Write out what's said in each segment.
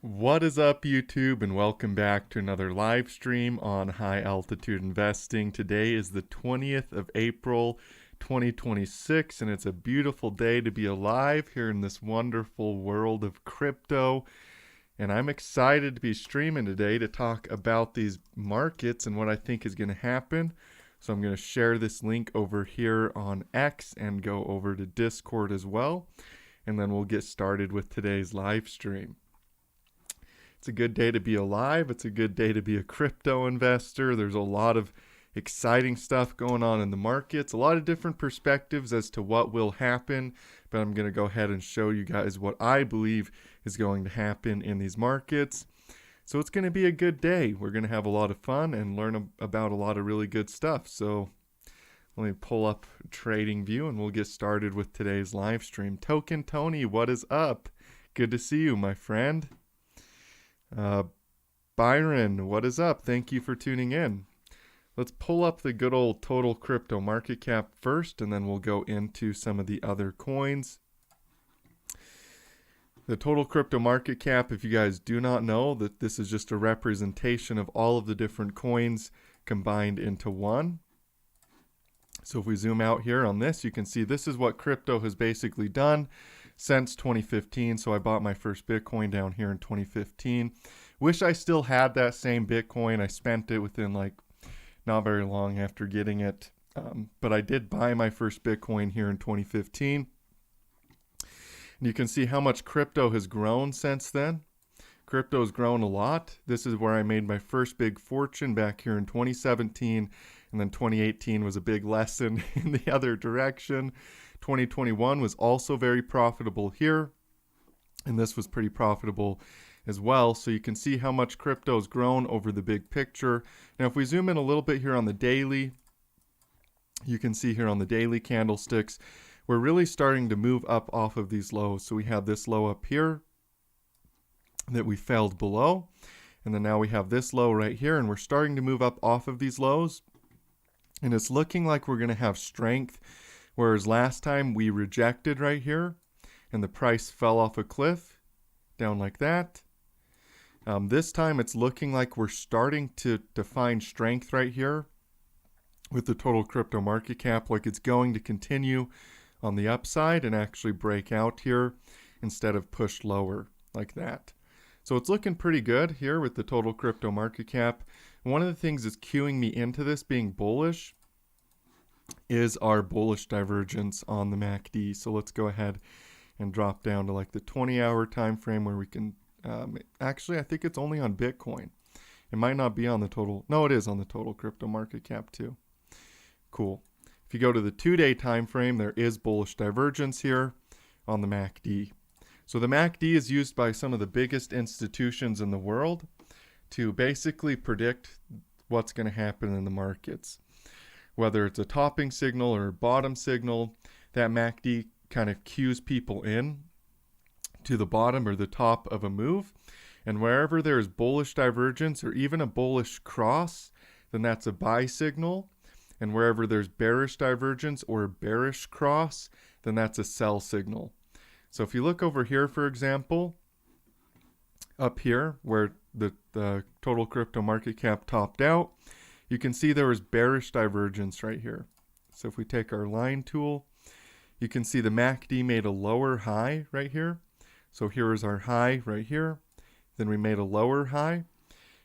What is up, YouTube, and welcome back to another live stream on High Altitude Investing. Today is the 20th of April, 2026, and it's a beautiful day to be alive here in this wonderful world of crypto. And I'm excited to be streaming today to talk about these markets and what I think is going to happen. So I'm going to share this link over here on X and go over to Discord as well. And then we'll get started with today's live stream. It's a good day to be alive. It's a good day to be a crypto investor. There's a lot of exciting stuff going on in the markets, a lot of different perspectives as to what will happen, but I'm going to go ahead and show you guys what I believe is going to happen in these markets. So it's going to be a good day. We're going to have a lot of fun and learn about a lot of really good stuff. So let me pull up TradingView and we'll get started with today's live stream. Token Tony, what is up? Good to see you, my friend. Byron, what is up? Thank you for tuning in. Let's pull up the good old total crypto market cap first, and then we'll go into some of the other coins. The total crypto market cap, if you guys do not know, that this is just a representation of all of the different coins combined into one. So if we zoom out here on this, you can see this is what crypto has basically done since 2015. So I bought my first Bitcoin down here in 2015. Wish I still had that same Bitcoin. I spent it within not very long after getting it. But I did buy my first Bitcoin here in 2015. And you can see how much crypto has grown since then. Crypto has grown a lot. This is where I made my first big fortune back here in 2017. And then 2018 was a big lesson in the other direction. 2021 was also very profitable here. And this was pretty profitable as well. So you can see how much crypto has grown over the big picture. Now, if we zoom in a little bit here on the daily, you can see here on the daily candlesticks, we're really starting to move up off of these lows. So we have this low up here that we failed below. And then now we have this low right here, and we're starting to move up off of these lows. And it's looking like we're going to have strength, whereas last time we rejected right here, and the price fell off a cliff, down like that. This time it's looking like we're starting to find strength right here with the total crypto market cap, like it's going to continue on the upside and actually break out here instead of push lower like that. So it's looking pretty good here with the total crypto market cap. One of the things that's cueing me into this being bullish is our bullish divergence on the MACD. So let's go ahead and drop down to the 20-hour time frame where we can actually, I think it's only on Bitcoin. It might not be on the total. No, it is on the total crypto market cap too. Cool. If you go to the 2-day time frame, there is bullish divergence here on the MACD. So the MACD is used by some of the biggest institutions in the world to basically predict what's going to happen in the markets. Whether it's a topping signal or a bottom signal, that MACD kind of cues people in to the bottom or the top of a move. And wherever there's bullish divergence or even a bullish cross, then that's a buy signal. And wherever there's bearish divergence or a bearish cross, then that's a sell signal. So if you look over here, for example, up here where the total crypto market cap topped out, you can see there was bearish divergence right here. So if we take our line tool, you can see the MACD made a lower high right here. So here is our high right here. Then we made a lower high.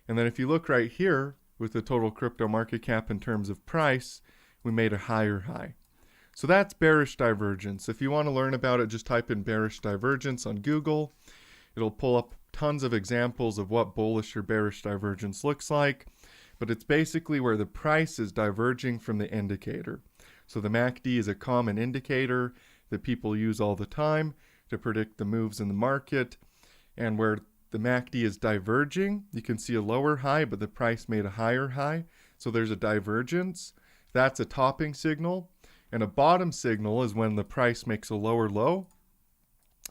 And then if you look right here with the total crypto market cap in terms of price, we made a higher high. So that's bearish divergence. If you want to learn about it, just type in bearish divergence on Google. It'll pull up tons of examples of what bullish or bearish divergence looks like. But it's basically where the price is diverging from the indicator. So the MACD is a common indicator that people use all the time to predict the moves in the market. And where the MACD is diverging, you can see a lower high, but the price made a higher high. So there's a divergence. That's a topping signal. And a bottom signal is when the price makes a lower low,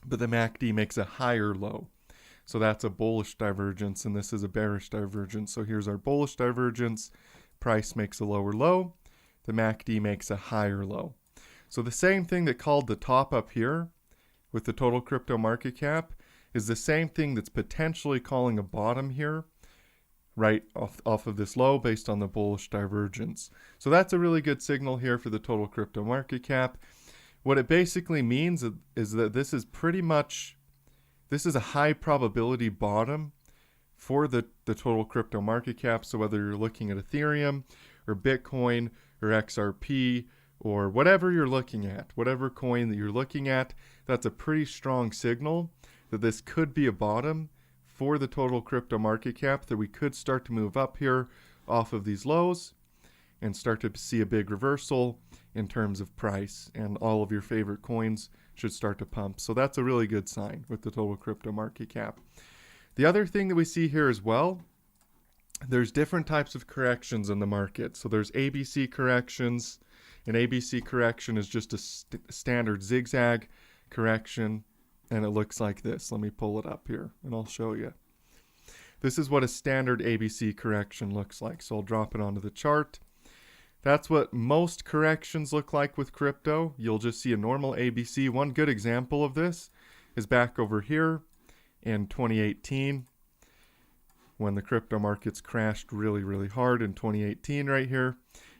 but the MACD makes a higher low. So that's a bullish divergence, and this is a bearish divergence. So here's our bullish divergence. Price makes a lower low. The MACD makes a higher low. So the same thing that called the top up here with the total crypto market cap is the same thing that's potentially calling a bottom here, right off of this low based on the bullish divergence. So that's a really good signal here for the total crypto market cap. What it basically means is that this is a high probability bottom for the total crypto market cap. So whether you're looking at Ethereum or Bitcoin or XRP or whatever you're looking at, whatever coin that you're looking at, that's a pretty strong signal that this could be a bottom for the total crypto market cap, that we could start to move up here off of these lows and start to see a big reversal in terms of price, and all of your favorite coins should start to pump. So that's a really good sign with the total crypto market cap. The other thing that we see here as well, there's different types of corrections in the market. So there's ABC corrections. An ABC correction is just a standard zigzag correction, and it looks like this. Let me pull it up here and I'll show you. This is what a standard ABC correction looks like. So I'll drop it onto the chart. That's what most corrections look like with crypto. You'll just see a normal ABC. One good example of this is back over here in 2018 when the crypto markets crashed really, really hard in 2018 right here.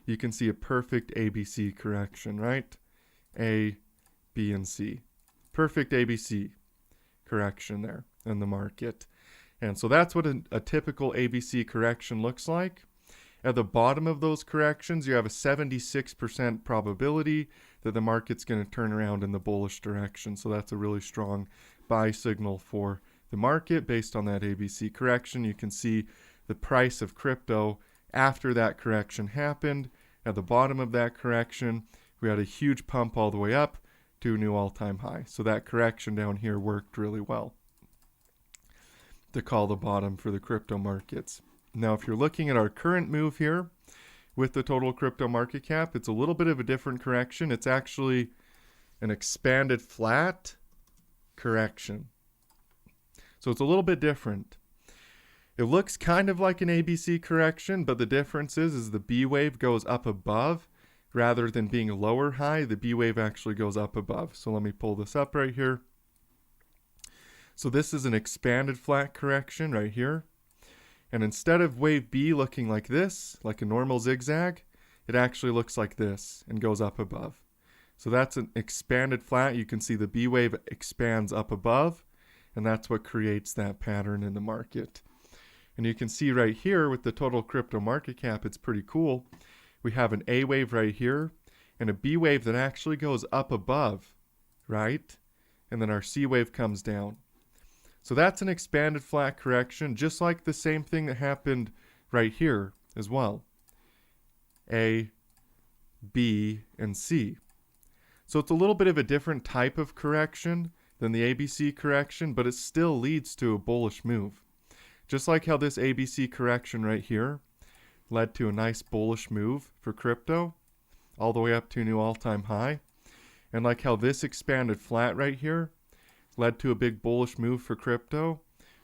You can see a perfect ABC correction, right? A, B, and C. Perfect ABC correction there in the market. And so that's what a typical ABC correction looks like. At the bottom of those corrections, you have a 76% probability that the market's going to turn around in the bullish direction. So that's a really strong buy signal for the market based on that ABC correction. You can see the price of crypto after that correction happened. At the bottom of that correction, we had a huge pump all the way up to a new all-time high. So that correction down here worked really well to call the bottom for the crypto markets. Now, if you're looking at our current move here with the total crypto market cap, it's a little bit of a different correction. It's actually an expanded flat correction. So it's a little bit different. It looks kind of like an ABC correction, but the difference is the B wave goes up above rather than being a lower high. The B wave actually goes up above. So let me pull this up right here. So this is an expanded flat correction right here. And instead of wave B looking like this, like a normal zigzag, it actually looks like this and goes up above. So that's an expanded flat. You can see the B wave expands up above, and that's what creates that pattern in the market. And you can see right here with the total crypto market cap, it's pretty cool. We have an A wave right here and a B wave that actually goes up above, right? And then our C wave comes down. So that's an expanded flat correction, just like the same thing that happened right here as well. A, B, and C. So it's a little bit of a different type of correction than the ABC correction, but it still leads to a bullish move. Just like how this ABC correction right here led to a nice bullish move for crypto, all the way up to a new all-time high. And like how this expanded flat right here led to a big bullish move for crypto,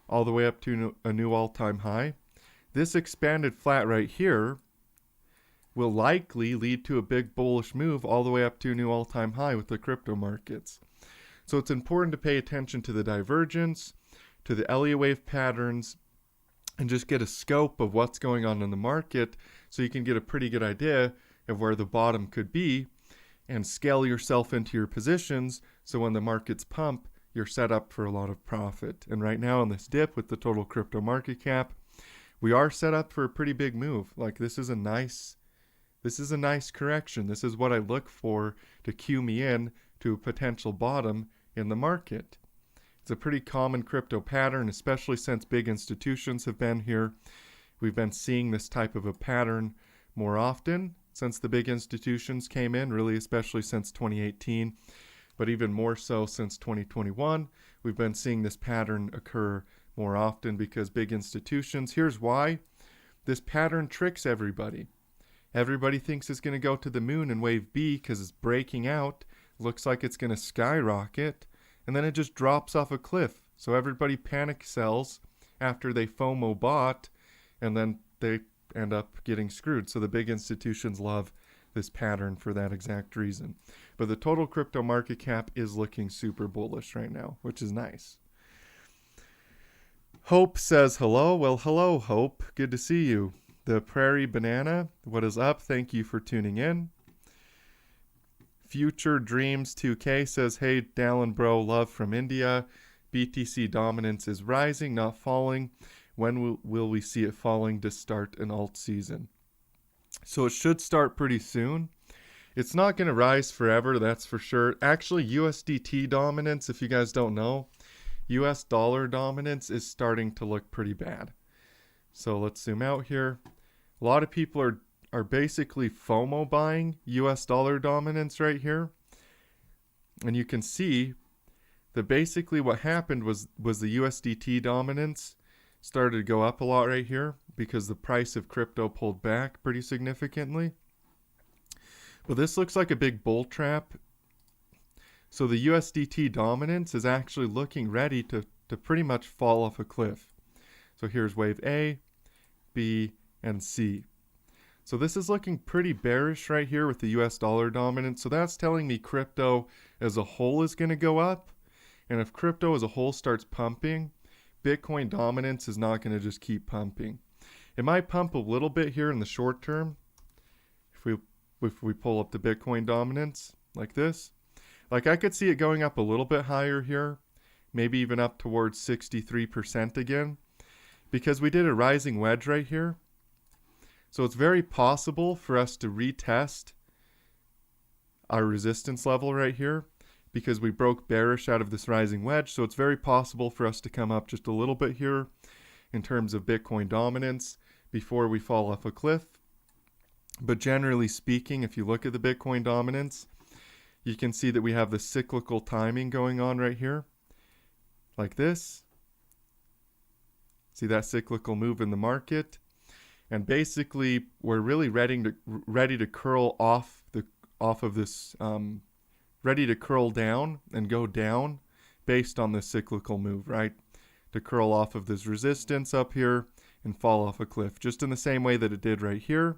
all the way up to a new all-time high. This expanded flat right here will likely lead to a big bullish move all the way up to a new all-time high with the crypto markets. So it's important to pay attention to the divergence, to the Elliot wave patterns, and just get a scope of what's going on in the market so you can get a pretty good idea of where the bottom could be and scale yourself into your positions so when the markets pump, you're set up for a lot of profit. And right now in this dip with the total crypto market cap, we are set up for a pretty big move. Like this is a nice correction. This is what I look for to cue me in to a potential bottom in the market. It's a pretty common crypto pattern, especially since big institutions have been here. We've been seeing this type of a pattern more often since the big institutions came in, really especially since 2018. But even more so since 2021, we've been seeing this pattern occur more often because big institutions, here's why. This pattern tricks everybody. Everybody thinks it's going to go to the moon in wave B because it's breaking out. Looks like it's going to skyrocket. And then it just drops off a cliff. So everybody panic sells after they FOMO bought, and then they end up getting screwed. So the big institutions love this pattern for that exact reason. But the total crypto market cap is looking super bullish right now, which is nice. Hope says hello. Well, hello, Hope. Good to see you. The Prairie Banana, what is up? Thank you for tuning in. Future Dreams 2K says, hey, Dallin bro, love from India. BTC dominance is rising, not falling. When will we see it falling to start an alt season? So it should start pretty soon. It's not going to rise forever, that's for sure. Actually, USDT dominance, if you guys don't know, US dollar dominance is starting to look pretty bad. So let's zoom out here. A lot of people are basically FOMO buying US dollar dominance right here. And you can see that basically what happened was the USDT dominance started to go up a lot right here because the price of crypto pulled back pretty significantly. But this looks like a big bull trap. So the USDT dominance is actually looking ready to pretty much fall off a cliff. So here's wave A, B, and C. So this is looking pretty bearish right here with the US dollar dominance. So that's telling me crypto as a whole is going to go up. And if crypto as a whole starts pumping, Bitcoin dominance is not going to just keep pumping. It might pump a little bit here in the short term. If we pull up the Bitcoin dominance like this. Like I could see it going up a little bit higher here. Maybe even up towards 63% again. Because we did a rising wedge right here. So it's very possible for us to retest our resistance level right here because we broke bearish out of this rising wedge. So it's very possible for us to come up just a little bit here in terms of Bitcoin dominance before we fall off a cliff. But generally speaking, if you look at the Bitcoin dominance, you can see that we have the cyclical timing going on right here like this. See that cyclical move in the market? And basically, we're really ready to curl off of this, ready to curl down and go down based on this cyclical move, right? To curl off of this resistance up here and fall off a cliff, just in the same way that it did right here,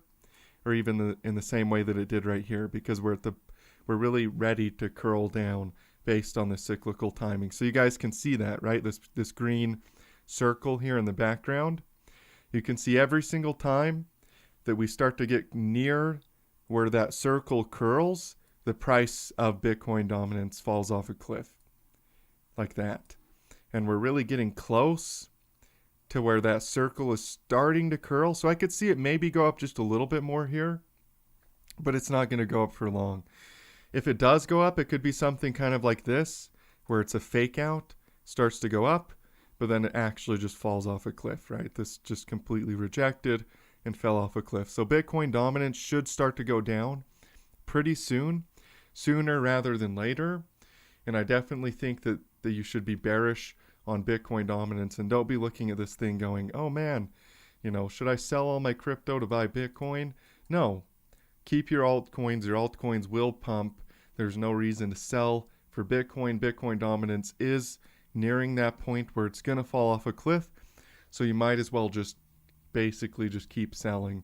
or even in the same way that it did right here, because we're really ready to curl down based on the cyclical timing. So you guys can see that, right? This green circle here in the background. You can see every single time that we start to get near where that circle curls, the price of Bitcoin dominance falls off a cliff like that. And we're really getting close to where that circle is starting to curl. So I could see it maybe go up just a little bit more here, but it's not going to go up for long. If it does go up, it could be something kind of like this, where it's a fake out, starts to go up, but then it actually just falls off a cliff, right? This just completely rejected and fell off a cliff. So Bitcoin dominance should start to go down pretty soon, sooner rather than later. And I definitely think that you should be bearish on Bitcoin dominance and don't be looking at this thing going, oh man, should I sell all my crypto to buy Bitcoin? No, keep your altcoins. Your altcoins will pump. There's no reason to sell for Bitcoin. Bitcoin dominance is nearing that point where it's going to fall off a cliff. So you might as well just basically just keep selling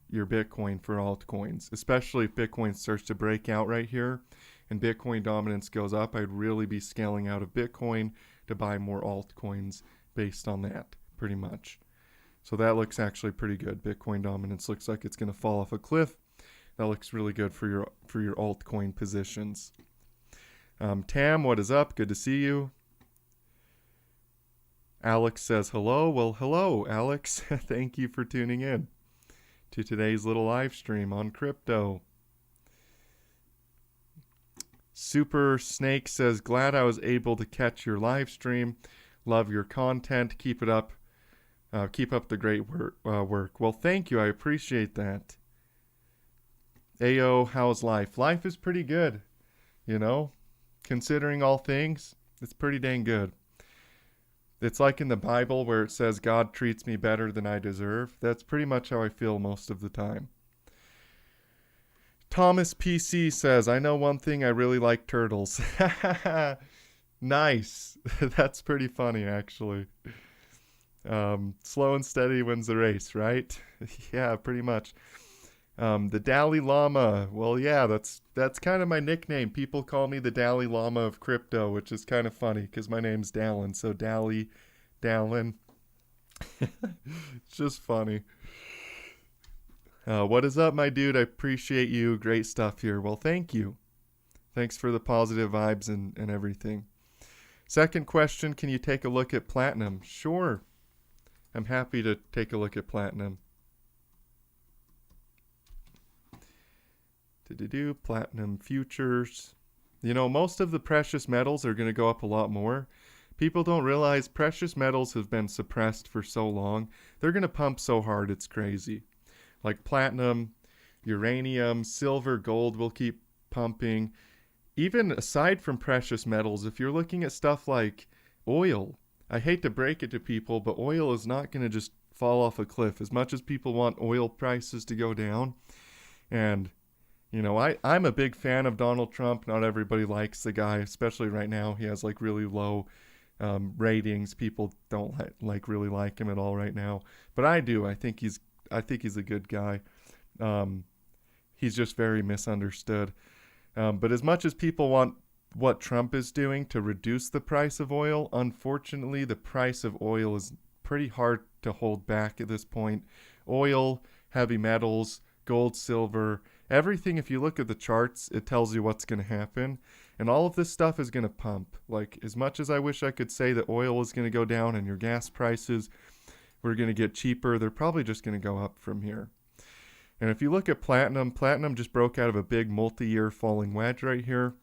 your Bitcoin for altcoins, especially if Bitcoin starts to break out right here and Bitcoin dominance goes up. I'd really be scaling out of Bitcoin to buy more altcoins based on that, pretty much. So that looks actually pretty good. Bitcoin dominance looks like it's going to fall off a cliff. That looks really good for your altcoin positions. Tam, what is up? Good to see you. Alex says hello. Well, hello, Alex. Thank you for tuning in to today's little live stream on crypto. Super Snake says, glad I was able to catch your live stream. Love your content. Keep it up. Keep up the great work. Well, thank you. I appreciate that. Ayo, how's life? Life is pretty good, considering all things. It's pretty dang good. It's like in the Bible where it says God treats me better than I deserve. That's pretty much how I feel most of the time. Thomas PC says, I know one thing, I really like turtles. Nice. That's pretty funny, actually. Slow and steady wins the race, right? Yeah, pretty much. The Dalai Lama. Well, yeah, that's kind of my nickname. People call me the Dalai Lama of crypto, which is kind of funny because my name's Dallin. So Dalai gallon. It's just funny. What is up, my dude? I appreciate you. Great stuff here. Well, thank you. Thanks for the positive vibes and everything. Second question, can you take a look at platinum? Sure. I'm happy to take a look at platinum. Platinum futures. You know, most of the precious metals are going to go up a lot more. People don't realize precious metals have been suppressed for so long. They're going to pump so hard, it's crazy. Like platinum, uranium, silver, gold will keep pumping. Even aside from precious metals, if you're looking at stuff like oil, I hate to break it to people, but oil is not going to just fall off a cliff. As much as people want oil prices to go down, and you know, I'm a big fan of Donald Trump. Not everybody likes the guy, especially right now. He has like really low ratings. People don't really like him at all right now, but I do. I think he's a good guy. He's just very misunderstood. But as much as people want what Trump is doing to reduce the price of oil, unfortunately, the price of oil is pretty hard to hold back at this point. Oil, heavy metals, gold, silver, everything, if you look at the charts, it tells you what's going to happen. And all of this stuff is going to pump. Like, as much as I wish I could say that oil is going to go down and your gas prices were going to get cheaper, they're probably just going to go up from here. And if you look at platinum, platinum just broke out of a big multi-year falling wedge right here.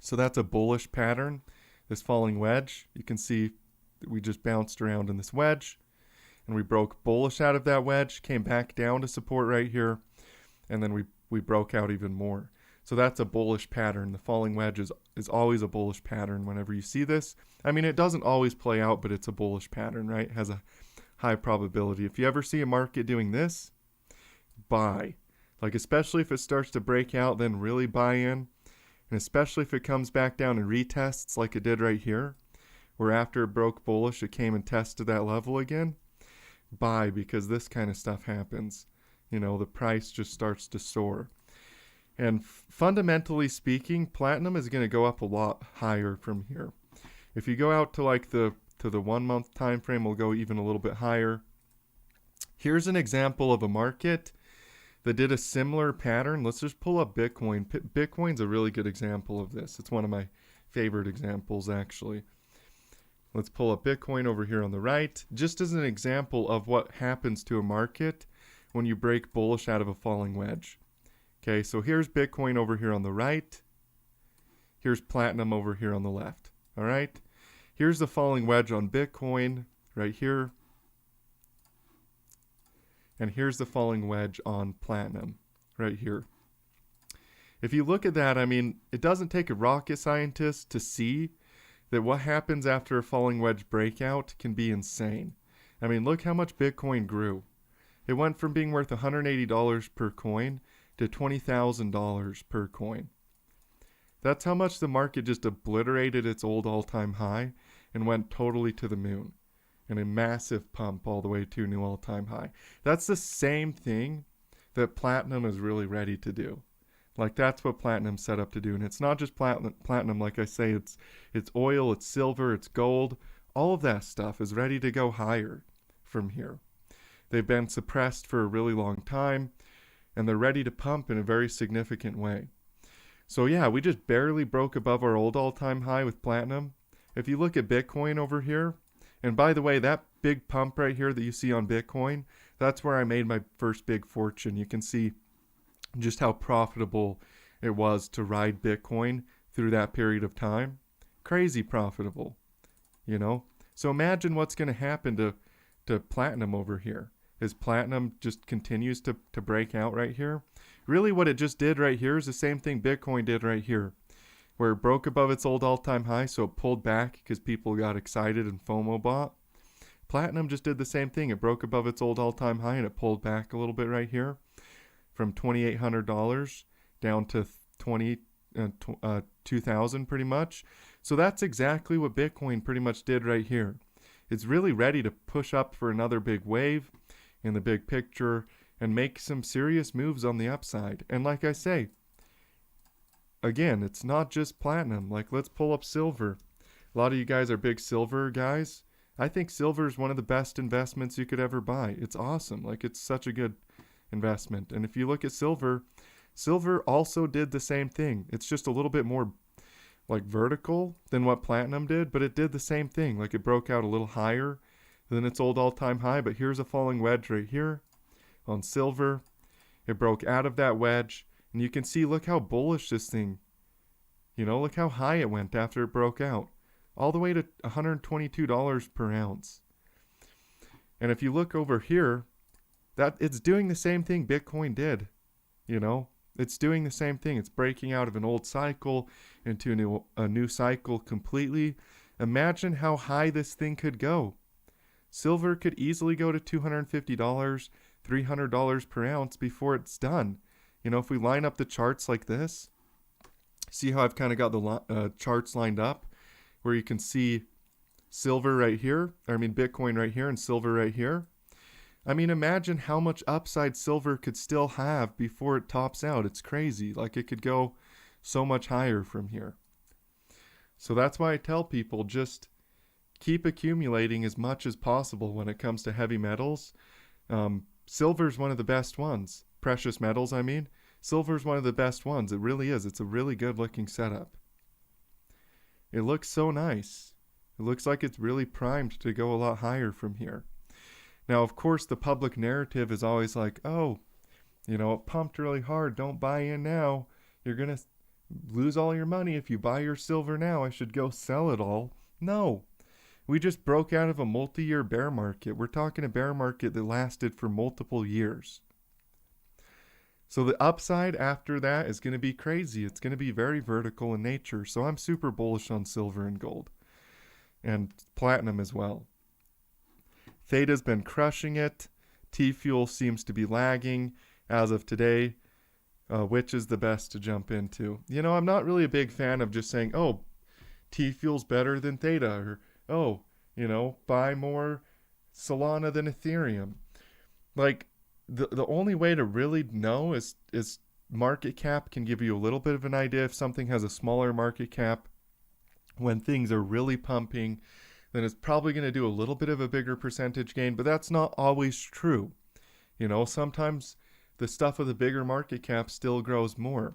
So that's a bullish pattern, this falling wedge. You can see we just bounced around in this wedge, and we broke bullish out of that wedge, came back down to support right here, and then we broke out even more. So that's a bullish pattern. The falling wedge is always a bullish pattern whenever you see this. I mean, it doesn't always play out, but it's a bullish pattern, right? It has a high probability. If you ever see a market doing this, buy. Like, especially if it starts to break out, then really buy in. And especially if it comes back down and retests like it did right here, where after it broke bullish, it came and tested that level again, buy, because this kind of stuff happens. You know, the price just starts to soar. And fundamentally speaking, platinum is going to go up a lot higher from here. If you go out to like the 1 month time frame, we'll go even a little bit higher. Here's an example of a market that did a similar pattern. Let's just pull up Bitcoin. Bitcoin's a really good example of this. It's one of my favorite examples, actually. Let's pull up Bitcoin over here on the right, just as an example of what happens to a market when you break bullish out of a falling wedge. Okay, so here's Bitcoin over here on the right. Here's platinum over here on the left. All right, here's the falling wedge on Bitcoin right here. And here's the falling wedge on platinum right here. If you look at that, I mean, it doesn't take a rocket scientist to see that what happens after a falling wedge breakout can be insane. I mean, look how much Bitcoin grew. It went from being worth $180 per coin to $20,000 per coin. That's how much the market just obliterated its old all-time high and went totally to the moon. And a massive pump all the way to a new all-time high. That's the same thing that platinum is really ready to do. Like, that's what platinum's set up to do. And it's not just platinum, like I say, it's oil, it's silver, it's gold. All of that stuff is ready to go higher from here. They've been suppressed for a really long time, and they're ready to pump in a very significant way. So yeah, we just barely broke above our old all-time high with platinum. If you look at Bitcoin over here, and by the way, that big pump right here that you see on Bitcoin, that's where I made my first big fortune. You can see just how profitable it was to ride Bitcoin through that period of time. Crazy profitable, you know? So imagine what's going to happen to platinum over here. As platinum just continues to break out right here. Really what it just did right here is the same thing Bitcoin did right here, where it broke above its old all-time high, so it pulled back because people got excited and FOMO bought. Platinum just did the same thing. It broke above its old all-time high and it pulled back a little bit right here from $2,800 down to $2,000 pretty much. So that's exactly what Bitcoin pretty much did right here. It's really ready to push up for another big wave in the big picture and make some serious moves on the upside. And like I say, again, it's not just platinum. Like, let's pull up silver. A lot of you guys are big silver guys. I think silver is one of the best investments you could ever buy. It's awesome. Like, it's such a good investment. And if you look at silver, silver also did the same thing. It's just a little bit more like vertical than what platinum did, but it did the same thing. Like, it broke out a little higher than its old all-time high, but here's a falling wedge right here on silver. It broke out of that wedge, and you can see, look how bullish this thing, look how high it went after it broke out, all the way to $122 per ounce. And if you look over here, that it's doing the same thing Bitcoin did. It's doing the same thing. It's breaking out of an old cycle into a new cycle completely. Imagine how high this thing could go. Silver could easily go to $250, $300 per ounce before it's done. If we line up the charts like this, see how I've kind of got the charts lined up, where you can see silver right here, Bitcoin right here, and silver right here. Imagine how much upside silver could still have before it tops out. It's crazy. Like, it could go so much higher from here. So that's why I tell people, just keep accumulating as much as possible when it comes to heavy metals. Silver's one of the best ones. Precious metals, Silver's one of the best ones. It really is. It's a really good looking setup. It looks so nice. It looks like it's really primed to go a lot higher from here. Now, of course, the public narrative is always like, oh, it pumped really hard. Don't buy in now. You're going to lose all your money if you buy your silver now. I should go sell it all. No. We just broke out of a multi-year bear market. We're talking a bear market that lasted for multiple years. So the upside after that is going to be crazy. It's going to be very vertical in nature. So I'm super bullish on silver and gold, and platinum as well. Theta's been crushing it. TFuel seems to be lagging as of today. Which is the best to jump into? I'm not really a big fan of just saying, oh, TFuel's better than Theta, or, oh, buy more Solana than Ethereum. Like, the only way to really know is market cap can give you a little bit of an idea. If something has a smaller market cap, when things are really pumping, then it's probably going to do a little bit of a bigger percentage gain, but that's not always true. Sometimes the stuff with a bigger market cap still grows more.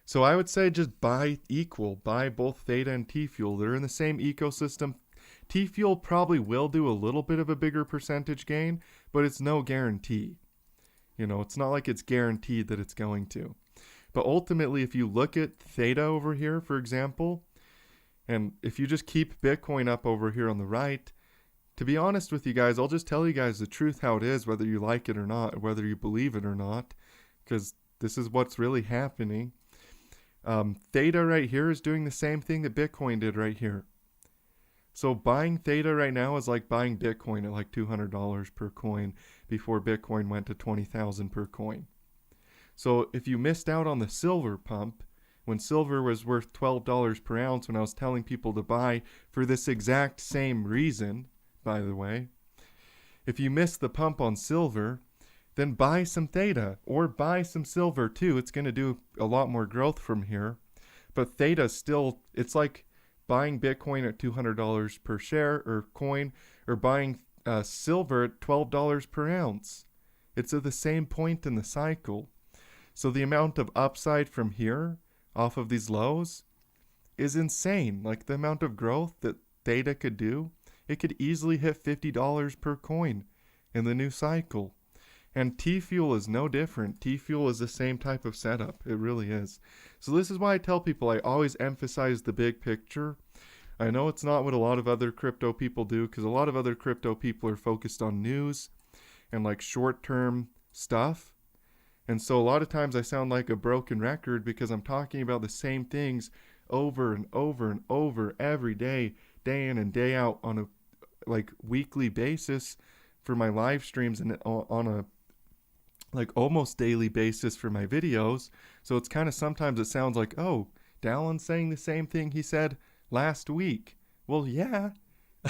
So I would say just buy both Theta and TFuel. They're in the same ecosystem. TFuel probably will do a little bit of a bigger percentage gain, but it's no guarantee. It's not like it's guaranteed that it's going to. But ultimately, if you look at Theta over here, for example, and if you just keep Bitcoin up over here on the right, to be honest with you guys, I'll just tell you guys the truth how it is, whether you like it or not, or whether you believe it or not, because this is what's really happening. Theta right here is doing the same thing that Bitcoin did right here. So buying Theta right now is like buying Bitcoin at like $200 per coin before Bitcoin went to $20,000 per coin. So if you missed out on the silver pump, when silver was worth $12 per ounce, when I was telling people to buy for this exact same reason, by the way, if you missed the pump on silver, then buy some Theta or buy some silver too. It's going to do a lot more growth from here. But Theta still, it's like buying Bitcoin at $200 per share or coin, or buying silver at $12 per ounce. It's at the same point in the cycle. So the amount of upside from here off of these lows is insane. Like, the amount of growth that Theta could do, it could easily hit $50 per coin in the new cycle. And TFuel is no different. TFuel is the same type of setup. It really is. So this is why I tell people I always emphasize the big picture. I know it's not what a lot of other crypto people do, because a lot of other crypto people are focused on news and like short-term stuff. And so a lot of times I sound like a broken record because I'm talking about the same things over and over and over every day, day in and day out, on a like weekly basis for my live streams, and on a like almost daily basis for my videos. So it's kind of, sometimes it sounds like, oh, Dallon's saying the same thing he said last week. Well, yeah,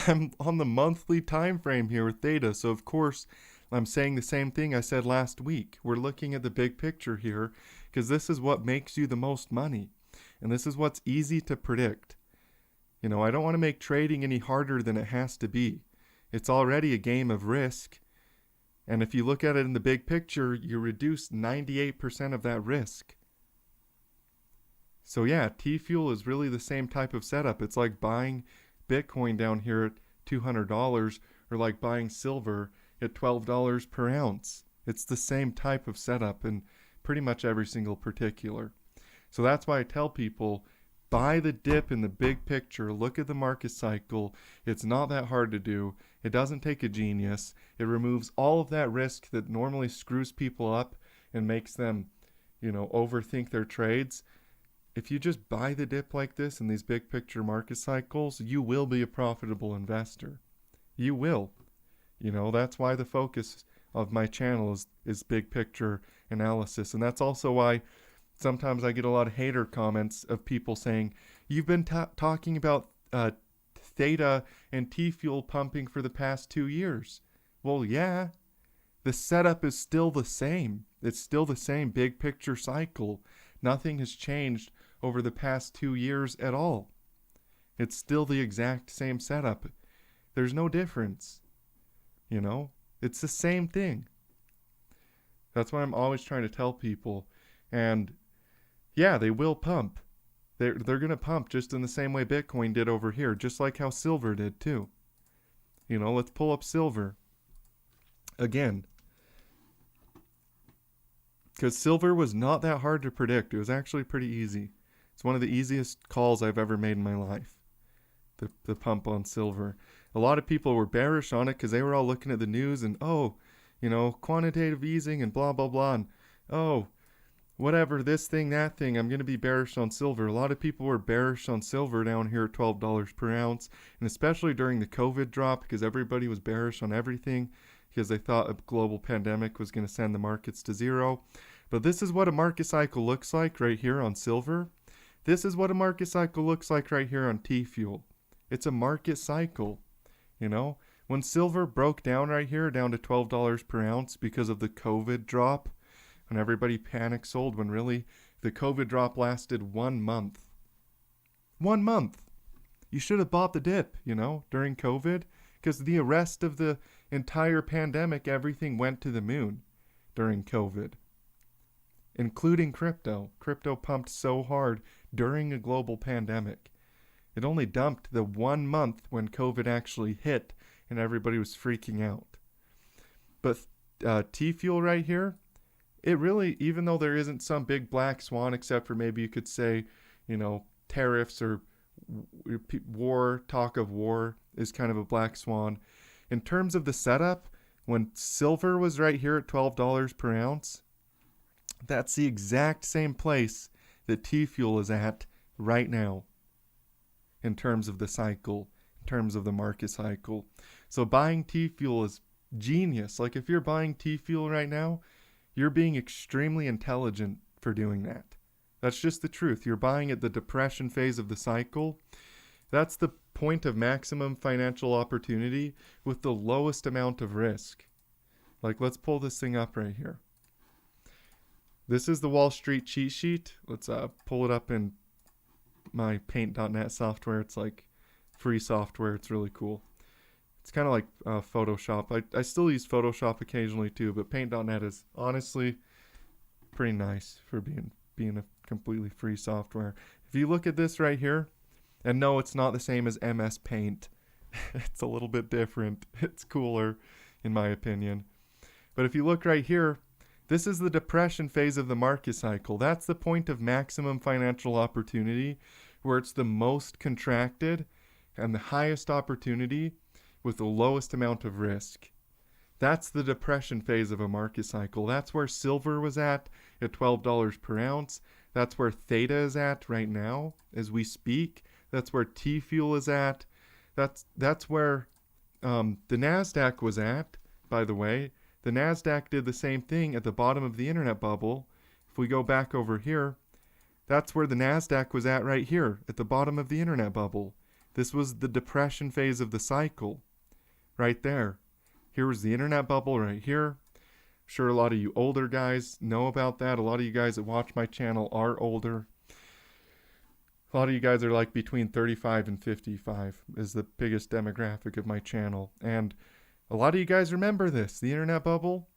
I'm on the monthly time frame here with Theta, so of course I'm saying the same thing I said last week. We're looking at the big picture here, because this is what makes you the most money, and this is what's easy to predict. I don't want to make trading any harder than it has to be. It's already a game of risk. And if you look at it in the big picture, you reduce 98% of that risk. So yeah, TFuel is really the same type of setup. It's like buying Bitcoin down here at $200 or like buying silver at $12 per ounce. It's the same type of setup in pretty much every single particular. So that's why I tell people, buy the dip in the big picture. Look at the market cycle. It's not that hard to do. It doesn't take a genius. It removes all of that risk that normally screws people up and makes them, overthink their trades. If you just buy the dip like this in these big picture market cycles, you will be a profitable investor. You will. That's why the focus of my channel is big picture analysis. And that's also why sometimes I get a lot of hater comments of people saying, you've been talking about Theta and TFuel pumping for the past 2 years. Well, yeah, the setup is still the same. It's still the same big picture cycle. Nothing has changed over the past 2 years at all. It's still the exact same setup. There's no difference. It's the same thing. That's what I'm always trying to tell people. And yeah, they will pump. They're going to pump just in the same way Bitcoin did over here, just like how silver did too. Let's pull up silver again. Because silver was not that hard to predict. It was actually pretty easy. It's one of the easiest calls I've ever made in my life. The pump on silver. A lot of people were bearish on it because they were all looking at the news and, quantitative easing and blah, blah, blah. And, whatever, this thing, that thing, I'm going to be bearish on silver. A lot of people were bearish on silver down here at $12 per ounce. And especially during the COVID drop, because everybody was bearish on everything because they thought a global pandemic was going to send the markets to zero. But this is what a market cycle looks like right here on silver. This is what a market cycle looks like right here on TFuel. It's a market cycle. When silver broke down right here down to $12 per ounce because of the COVID drop, and everybody panic sold when really the COVID drop lasted 1 month. 1 month. You should have bought the dip, during COVID, because the rest of the entire pandemic, everything went to the moon during COVID, including crypto. Crypto pumped so hard during a global pandemic. It only dumped the 1 month when COVID actually hit and everybody was freaking out. But TFuel right here, it really, even though there isn't some big black swan, except for maybe you could say, tariffs or war, talk of war is kind of a black swan. In terms of the setup, when silver was right here at $12 per ounce, that's the exact same place that TFuel is at right now in terms of the cycle, in terms of the market cycle. So buying TFuel is genius. Like if you're buying TFuel right now, you're being extremely intelligent for doing that. That's just the truth. You're buying at the depression phase of the cycle. That's the point of maximum financial opportunity with the lowest amount of risk. Like let's pull this thing up right here. This is the Wall Street cheat sheet. Let's pull it up in my paint.net software. It's like free software. It's really cool. It's kind of like Photoshop. I still use Photoshop occasionally too, but paint.net is honestly pretty nice for being a completely free software. If you look at this right here, and no, it's not the same as MS Paint. It's a little bit different. It's cooler, in my opinion. But if you look right here, this is the depression phase of the market cycle. That's the point of maximum financial opportunity, where it's the most contracted and the highest opportunity with the lowest amount of risk. That's the depression phase of a market cycle. That's where silver was at $12 per ounce. That's where Theta is at right now as we speak. That's where TFuel is at. That's where the NASDAQ was at, by the way. The NASDAQ did the same thing at the bottom of the internet bubble. If we go back over here, that's where the NASDAQ was at right here, at the bottom of the internet bubble. This was the depression phase of the cycle, right there. Here was the internet bubble right here. I'm sure a lot of you older guys know about that. A lot of you guys that watch my channel are older. A lot of you guys are like between 35 and 55 is the biggest demographic of my channel. And a lot of you guys remember this, the internet bubble.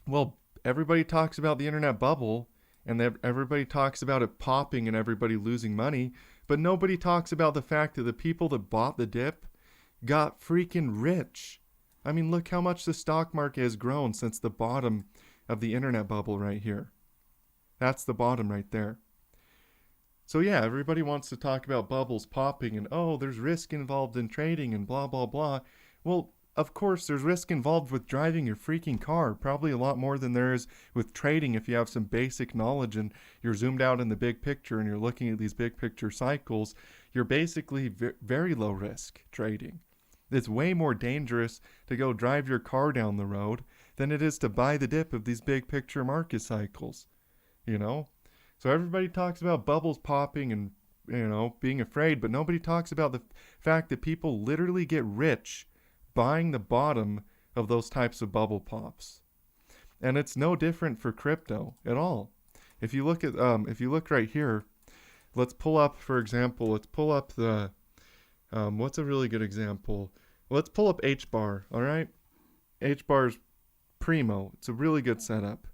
Well, everybody talks about the internet bubble and everybody talks about it popping and everybody losing money, but nobody talks about the fact that the people that bought the dip got freaking rich. I mean, look how much the stock market has grown since the bottom of the internet bubble right here. That's the bottom right there. So yeah, everybody wants to talk about bubbles popping and, oh, there's risk involved in trading and blah, blah, blah. Well, of course, there's risk involved with driving your freaking car. Probably a lot more than there is with trading if you have some basic knowledge and you're zoomed out in the big picture and you're looking at these big picture cycles. You're basically very low risk trading. It's way more dangerous to go drive your car down the road than it is to buy the dip of these big picture market cycles, you know? So everybody talks about bubbles popping and, you know, being afraid, but nobody talks about the fact that people literally get rich buying the bottom of those types of bubble pops. And it's no different for crypto at all. If you look right here, let's pull up, for example, let's pull up the, what's a really good example? Let's pull up H-bar, all right? H-bar's primo. It's a really good setup.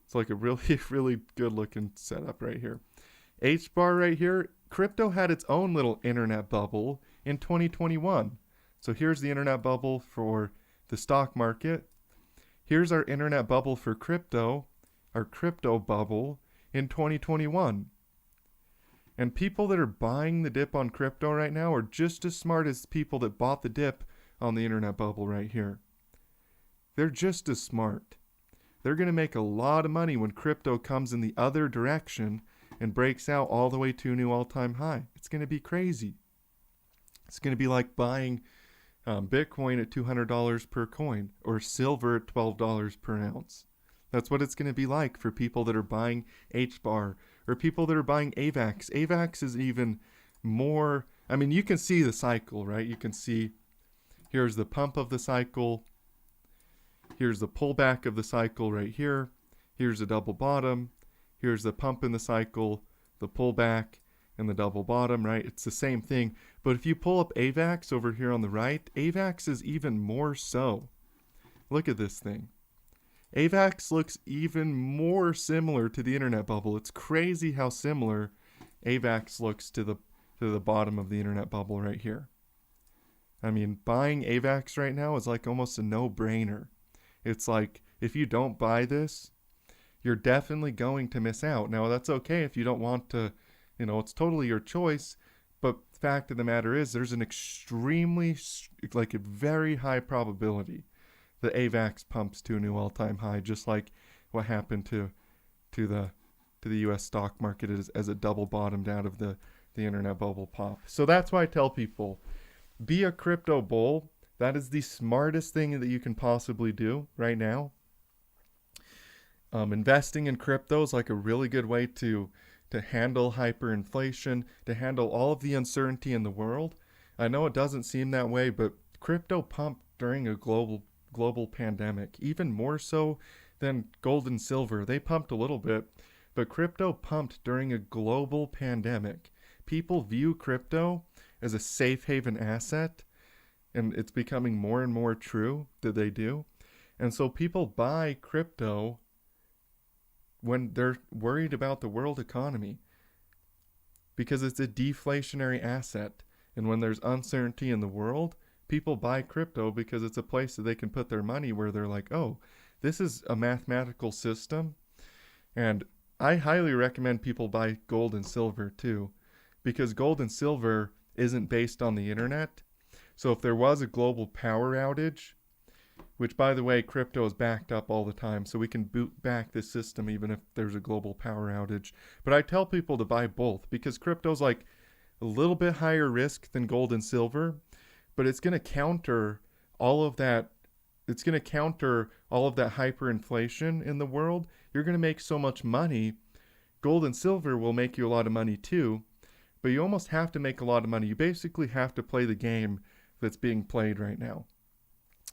It's like a really, really good looking setup right here. H-bar right here, crypto had its own little internet bubble in 2021. So here's the internet bubble for the stock market. Here's our internet bubble for crypto, our crypto bubble in 2021. And people that are buying the dip on crypto right now are just as smart as people that bought the dip on the internet bubble right here. They're just as smart. They're going to make a lot of money when crypto comes in the other direction and breaks out all the way to a new all-time high. It's going to be crazy. It's going to be like buying Bitcoin at $200 per coin or silver at $12 per ounce. That's what it's going to be like for people that are buying H-bar or people that are buying AVAX. AVAX is even more, I mean, you can see the cycle, right? You can see here's the pump of the cycle. Here's the pullback of the cycle right here. Here's the double bottom. Here's the pump in the cycle, the pullback, and the double bottom, right? It's the same thing. But if you pull up AVAX over here on the right, AVAX is even more so. Look at this thing. AVAX looks even more similar to the internet bubble. It's crazy how similar AVAX looks to the bottom of the internet bubble right here. I mean, buying AVAX right now is like almost a no-brainer. It's like, if you don't buy this, you're definitely going to miss out. Now, that's okay if you don't want to, you know, it's totally your choice. But the fact of the matter is, there's an extremely, like a very high probability that AVAX pumps to a new all-time high, just like what happened to the U.S. stock market as it double bottomed out of the internet bubble pop. So that's why I tell people, be a crypto bull. That is the smartest thing that you can possibly do right now. Investing in crypto is like a really good way to handle hyperinflation, to handle all of the uncertainty in the world. I know it doesn't seem that way, but crypto pumped during a global pandemic, even more so than gold and silver. They pumped a little bit, but crypto pumped during a global pandemic. People view crypto as a safe haven asset, and it's becoming more and more true that they do. And so people buy crypto when they're worried about the world economy because it's a deflationary asset. And when there's uncertainty in the world, people buy crypto because it's a place that they can put their money where they're like, oh, this is a mathematical system. And I highly recommend people buy gold and silver too, because gold and silver isn't based on the internet. So if there was a global power outage, which by the way, crypto is backed up all the time, so we can boot back this system even if there's a global power outage. But I tell people to buy both because crypto's like a little bit higher risk than gold and silver, but it's going to counter all of that. It's going to counter all of that hyperinflation in the world. You're going to make so much money. Gold and silver will make you a lot of money too, but you almost have to make a lot of money. You basically have to play the game that's being played right now.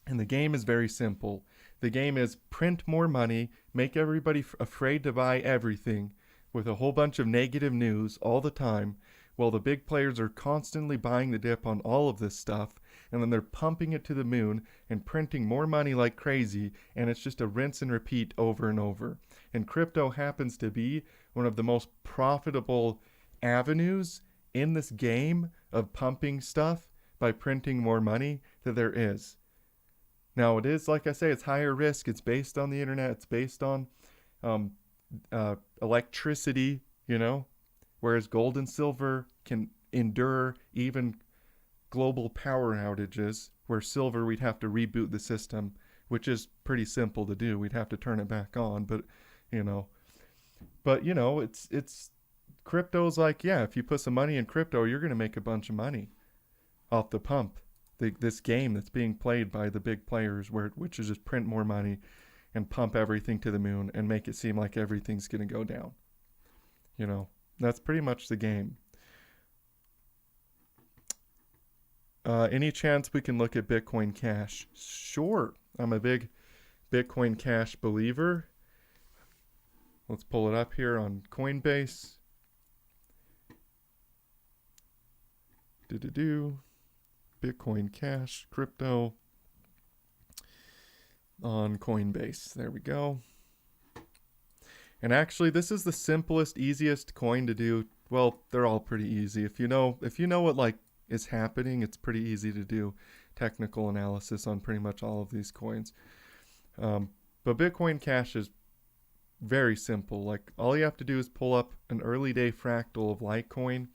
And the game is very simple. The game is print more money, make everybody afraid to buy everything, with a whole bunch of negative news all the time, while the big players are constantly buying the dip on all of this stuff, and then they're pumping it to the moon and printing more money like crazy, and it's just a rinse and repeat over and over. And crypto happens to be one of the most profitable avenues in this game of pumping stuff by printing more money that there is. Now, it is, like I say, it's higher risk. It's based on the internet. It's based on electricity, whereas gold and silver can endure even global power outages, where silver, we'd have to reboot the system, which is pretty simple to do. We'd have to turn it back on, but it's crypto's like, yeah, if you put some money in crypto, you're going to make a bunch of money off the pump. This game that's being played by the big players, which is just print more money and pump everything to the moon and make it seem like everything's going to go down. That's pretty much the game. Any chance we can look at Bitcoin Cash? Sure. I'm a big Bitcoin Cash believer. Let's pull it up here on Coinbase. Bitcoin Cash, crypto on Coinbase. There we go. And actually, this is the simplest, easiest coin to do. Well, they're all pretty easy. If you know what is happening, it's pretty easy to do technical analysis on pretty much all of these coins. But Bitcoin Cash is very simple. Like, all you have to do is pull up an early day fractal of Litecoin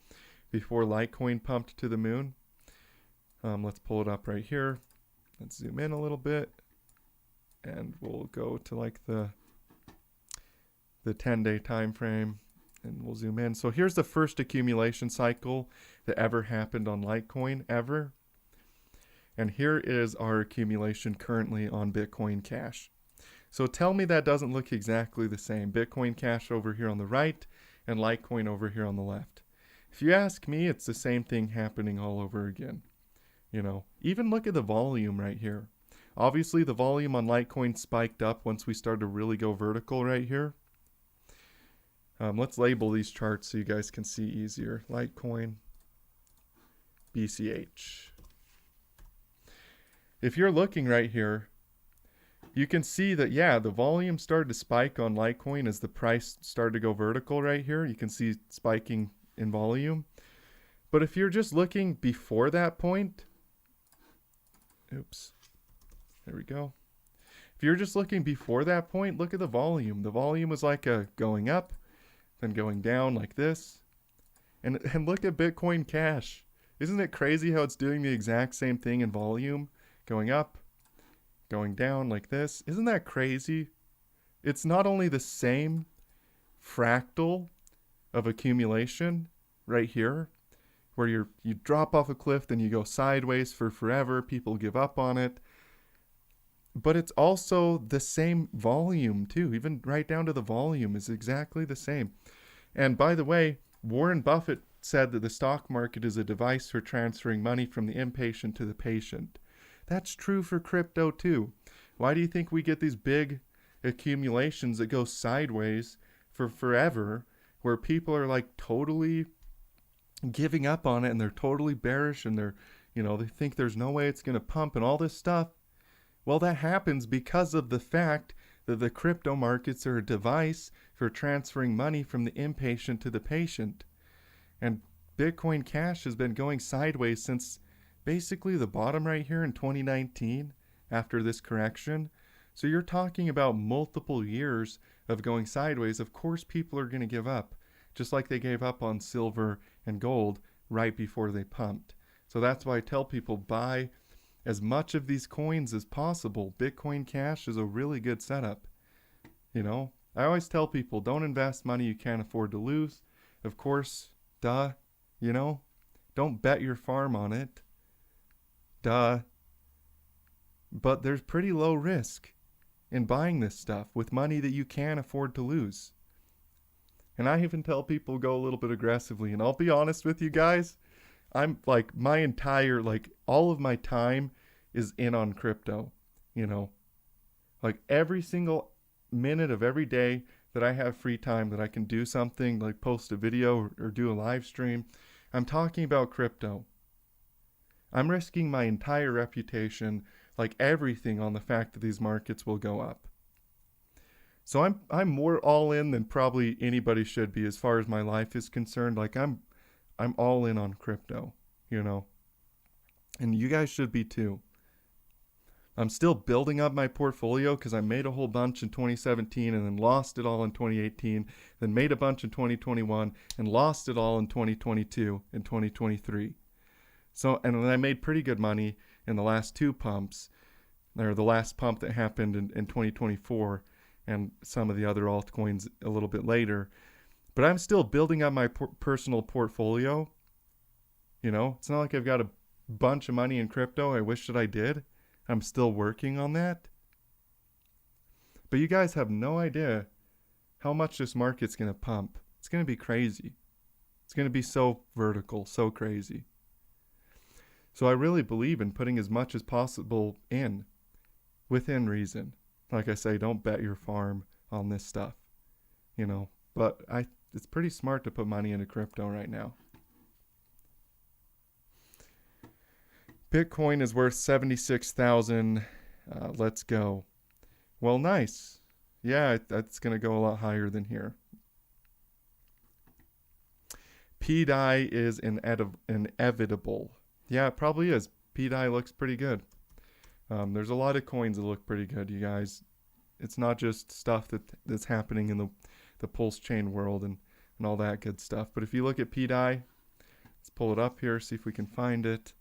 before Litecoin pumped to the moon. Let's pull it up right here. Let's zoom in a little bit, and we'll go to like the 10-day time frame, and we'll zoom in. So here's the first accumulation cycle that ever happened on Litecoin ever. And here is our accumulation currently on Bitcoin Cash. So tell me that doesn't look exactly the same. Bitcoin Cash over here on the right and Litecoin over here on the left. If you ask me, it's the same thing happening all over again. Even look at the volume right here. Obviously, the volume on Litecoin spiked up once we started to really go vertical right here. Let's label these charts so you guys can see easier. Litecoin, BCH. If you're looking right here, you can see that, yeah, the volume started to spike on Litecoin as the price started to go vertical right here. You can see spiking in volume. But if you're just looking before that point, there we go. If you're just looking before that point, look at the volume. The volume was like going up, then going down like this. And look at Bitcoin Cash. Isn't it crazy how it's doing the exact same thing in volume? Going up, going down like this. Isn't that crazy? It's not only the same fractal of accumulation right here, where you drop off a cliff, then you go sideways for forever, people give up on it. But it's also the same volume too, even right down to the volume is exactly the same. And by the way, Warren Buffett said that the stock market is a device for transferring money from the impatient to the patient. That's true for crypto too. Why do you think we get these big accumulations that go sideways for forever, where people are like totally giving up on it and they're totally bearish and they think there's no way it's going to pump and all this stuff? Well, that happens because of the fact that the crypto markets are a device for transferring money from the impatient to the patient. And Bitcoin Cash has been going sideways since basically the bottom right here in 2019 after this correction. So you're talking about multiple years of going sideways. Of course, people are going to give up, just like they gave up on silver and gold right before they pumped. So that's why I tell people, buy as much of these coins as possible. Bitcoin Cash is a really good setup. I always tell people, don't invest money you can't afford to lose. Of course, don't bet your farm on it. But there's pretty low risk in buying this stuff with money that you can afford to lose. And I even tell people go a little bit aggressively. And I'll be honest with you guys, I'm like all of my time is in on crypto, like every single minute of every day that I have free time, that I can do something like post a video or do a live stream. I'm talking about crypto. I'm risking my entire reputation, like everything, on the fact that these markets will go up. So I'm more all in than probably anybody should be as far as my life is concerned. Like I'm all in on crypto, you know. And you guys should be too. I'm still building up my portfolio because I made a whole bunch in 2017 and then lost it all in 2018, then made a bunch in 2021 and lost it all in 2022 and 2023. So, and then I made pretty good money in the last two pumps, or the last pump that happened in 2024 and some of the other altcoins a little bit later. But I'm still building up my personal portfolio. You know, it's not like I've got a bunch of money in crypto. I wish that I did. I'm still working on that. But you guys have no idea how much this market's going to pump. It's going to be crazy. It's going to be so vertical, so crazy. So I really believe in putting as much as possible in, within reason. Like I say, don't bet your farm on this stuff, you know. But it's pretty smart to put money into crypto right now. Bitcoin is worth 76,000. Let's go. Well, nice. Yeah, that's going to go a lot higher than here. PDI is inevitable. Yeah, it probably is. PDI looks pretty good. There's a lot of coins that look pretty good, you guys. It's not just stuff that's happening in the pulse chain world and all that good stuff. But if you look at PDI, let's pull it up here, see if we can find it.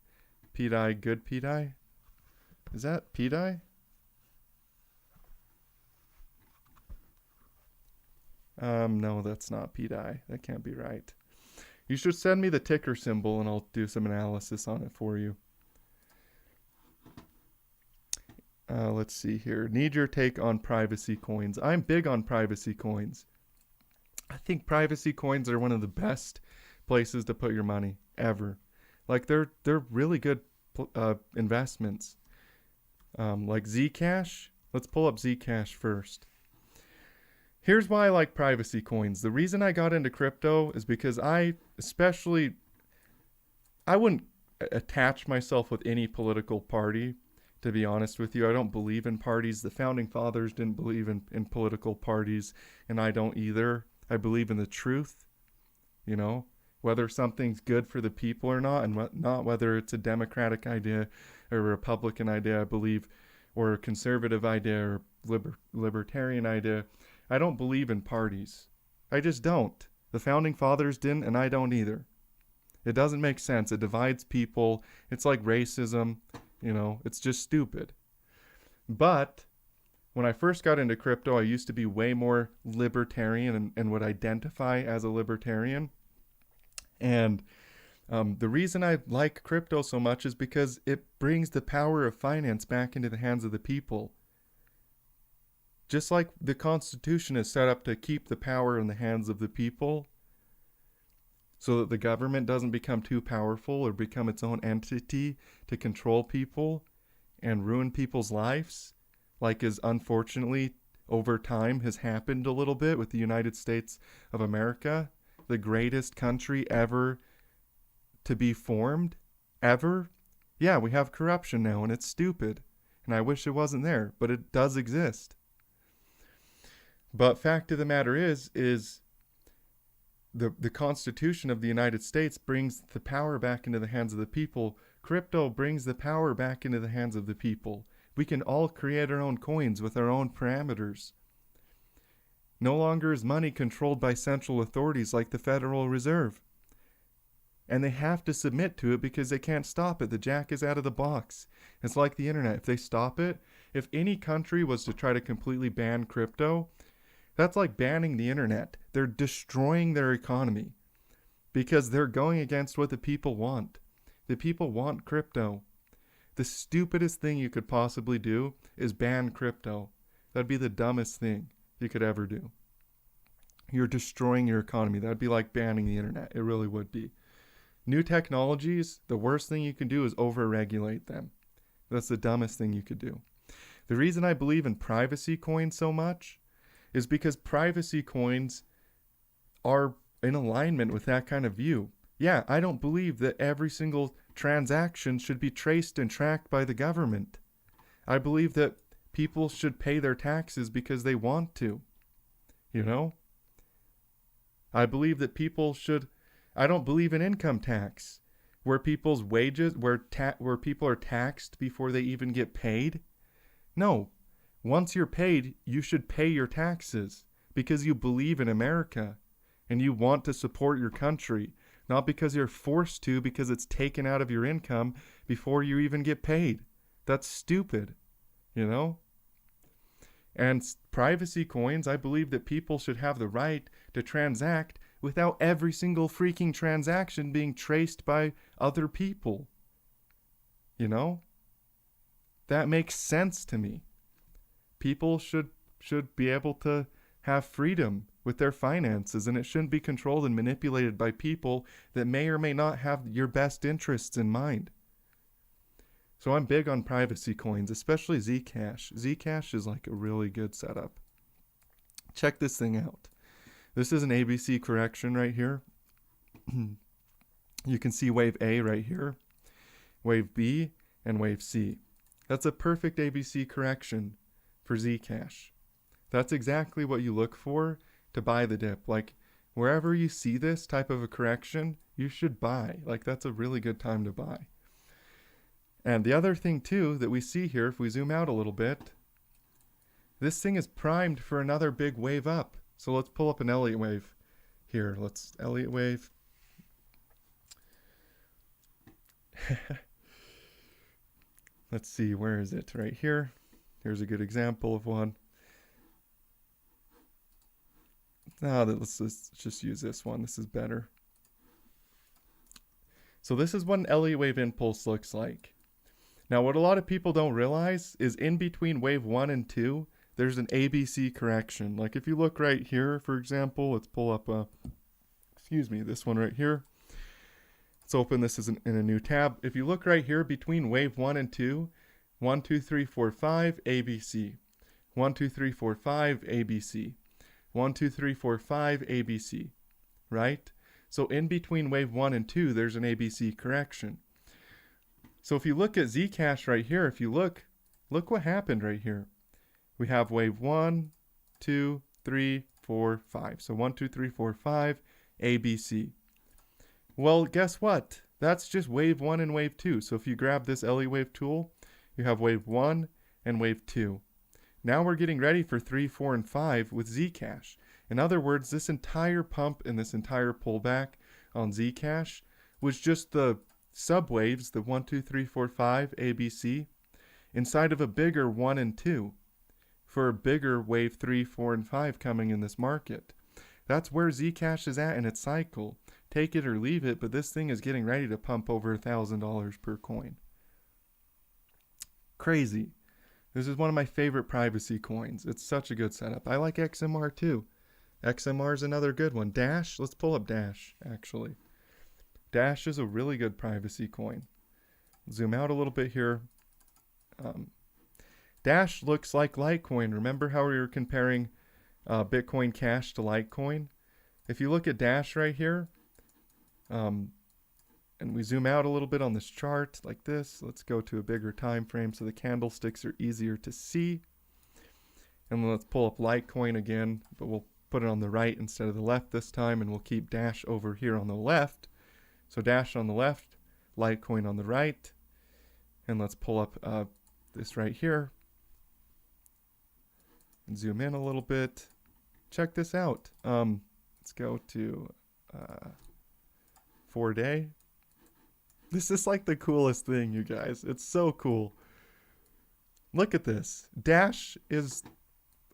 PDI, good PDI? Is that PDI? No, that's not PDI. That can't be right. You should send me the ticker symbol and I'll do some analysis on it for you. Let's see here. Need your take on privacy coins. I'm big on privacy coins. I think privacy coins are one of the best places to put your money ever. Like they're really good investments. Like Zcash. Let's pull up Zcash first. Here's why I like privacy coins. The reason I got into crypto is because I wouldn't attach myself with any political party, to be honest with you. I don't believe in parties. The founding fathers didn't believe in political parties, and I don't either. I believe in the truth, you know, whether something's good for the people or not, and not whether it's a Democratic idea or a Republican idea, I believe, or a conservative idea or libertarian idea. I don't believe in parties. I just don't. The founding fathers didn't, and I don't either. It doesn't make sense. It divides people. It's like racism, you know, it's just stupid. But when I first got into crypto, I used to be way more libertarian and would identify as a libertarian. And the reason I like crypto so much is because it brings the power of finance back into the hands of the people. Just like the Constitution is set up to keep the power in the hands of the people so that the government doesn't become too powerful or become its own entity to control people and ruin people's lives, like is unfortunately over time has happened a little bit with the United States of America, the greatest country ever to be formed, ever. Yeah, we have corruption now and it's stupid. And I wish it wasn't there, but it does exist. But fact of the matter is the Constitution of the United States brings the power back into the hands of the people. Crypto brings the power back into the hands of the people. We can all create our own coins with our own parameters. No longer is money controlled by central authorities like the Federal Reserve. And they have to submit to it because they can't stop it. The jack is out of the box. It's like the internet. If they stop it, if any country was to try to completely ban crypto, that's like banning the internet. They're destroying their economy because they're going against what the people want. The people want crypto. The stupidest thing you could possibly do is ban crypto. That'd be the dumbest thing you could ever do. You're destroying your economy. That'd be like banning the internet. It really would be. New technologies, the worst thing you can do is over-regulate them. That's the dumbest thing you could do. The reason I believe in privacy coins so much is because privacy coins are in alignment with that kind of view. Yeah, I don't believe that every single transaction should be traced and tracked by the government. I believe that people should pay their taxes because they want to. You know? I believe that people should. I don't believe in income tax, where people's wages, where people are taxed before they even get paid. No. Once you're paid, you should pay your taxes because you believe in America and you want to support your country, not because you're forced to because it's taken out of your income before you even get paid. That's stupid, you know? And privacy coins, I believe that people should have the right to transact without every single freaking transaction being traced by other people. You know? That makes sense to me. People should be able to have freedom with their finances, and it shouldn't be controlled and manipulated by people that may or may not have your best interests in mind. So I'm big on privacy coins, especially Zcash. Zcash is like a really good setup. Check this thing out. This is an ABC correction right here. You can see wave A right here, wave B, and wave C. That's a perfect ABC correction for Zcash. That's exactly what you look for to buy the dip. Like, wherever you see this type of a correction, you should buy. Like, that's a really good time to buy. And the other thing, too, that we see here, if we zoom out a little bit, this thing is primed for another big wave up. So let's pull up an Elliot wave here. Let's Elliot wave. Let's see, where is it? Right here. Here's a good example of one. Let's just use this one. This is better. So this is what an Elliott wave impulse looks like. Now, what a lot of people don't realize is in between wave 1 and 2, there's an ABC correction. Like if you look right here, for example, let's pull up this one right here. Let's open this in a new tab. If you look right here between wave 1 and 2, 1, 2, 3, 4, 5, ABC. 1, 2, 3, 4, 5, ABC. 1, 2, 3, 4, 5, ABC. Right? So in between wave 1 and 2, there's an ABC correction. So if you look at Zcash right here, if you look what happened right here. We have wave 1, 2, 3, 4, 5. So 1, 2, 3, 4, 5, ABC. Well, guess what? That's just wave 1 and wave 2. So if you grab this Elliott wave tool, you have wave 1 and wave 2. Now we're getting ready for 3, 4, and 5 with Zcash. In other words, this entire pump and this entire pullback on Zcash was just the subwaves, the 1, 2, 3, 4, 5, ABC, inside of a bigger 1 and 2 for a bigger wave 3, 4, and 5 coming in this market. That's where Zcash is at in its cycle. Take it or leave it, but this thing is getting ready to pump over $1,000 per coin. Crazy. This is one of my favorite privacy coins. It's such a good setup. I like XMR too. XMR is another good one. Dash, let's pull up Dash actually. Dash is a really good privacy coin. Zoom out a little bit here. Dash looks like Litecoin. Remember how we were comparing Bitcoin Cash to Litecoin? If you look at Dash right here, and we zoom out a little bit on this chart like this, let's go to a bigger time frame so the candlesticks are easier to see. And then let's pull up Litecoin again, but we'll put it on the right instead of the left this time, and we'll keep Dash over here on the left. So Dash on the left, Litecoin on the right. And let's pull up this right here. And zoom in a little bit. Check this out. Let's go to 4-day. This is like the coolest thing, you guys. It's so cool. Look at this. Dash is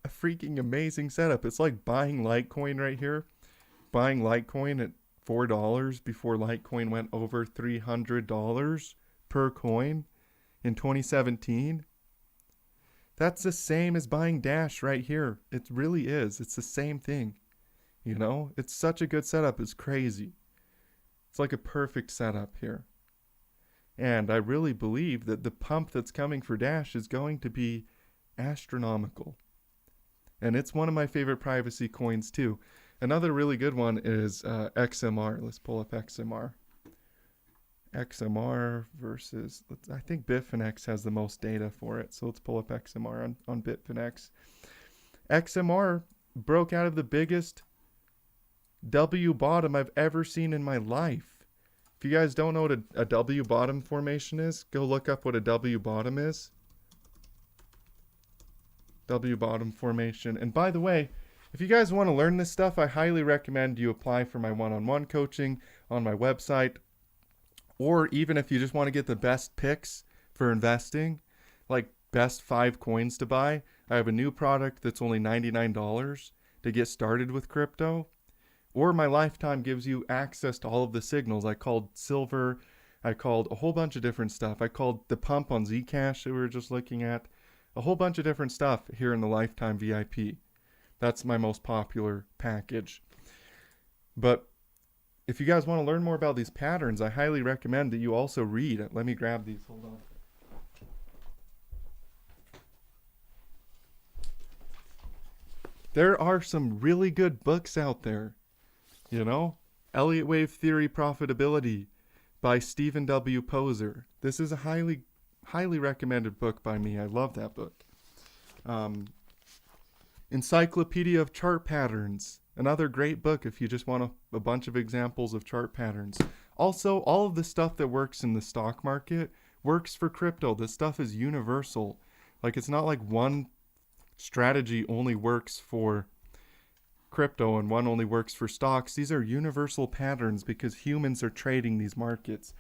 a freaking amazing setup. It's like buying Litecoin right here. Buying Litecoin at $4 before Litecoin went over $300 per coin in 2017. That's the same as buying Dash right here. It really is. It's the same thing. You know, it's such a good setup. It's crazy. It's like a perfect setup here. And I really believe that the pump that's coming for Dash is going to be astronomical. And it's one of my favorite privacy coins too. Another really good one is XMR. Let's pull up XMR. XMR versus, I think Bitfinex has the most data for it. So let's pull up XMR on Bitfinex. XMR broke out of the biggest W bottom I've ever seen in my life. If you guys don't know what a W bottom formation is, go look up what a W bottom is. W bottom formation. And by the way, if you guys want to learn this stuff, I highly recommend you apply for my one-on-one coaching on my website. Or even if you just want to get the best picks for investing, like best 5 coins to buy, I have a new product that's only $99 to get started with crypto. Or my lifetime gives you access to all of the signals. I called silver. I called a whole bunch of different stuff. I called the pump on Zcash that we were just looking at. A whole bunch of different stuff here in the lifetime VIP. That's my most popular package. But if you guys want to learn more about these patterns, I highly recommend that you also read. Let me grab these. Hold on. There are some really good books out there. You know, Elliot Wave Theory Profitability by Stephen W. Poser. This is a highly recommended book by me. I love that book. Encyclopedia of Chart Patterns. Another great book if you just want a bunch of examples of chart patterns. Also, all of the stuff that works in the stock market works for crypto. This stuff is universal. Like, it's not like one strategy only works for crypto and one only works for stocks. These are universal patterns because humans are trading these markets.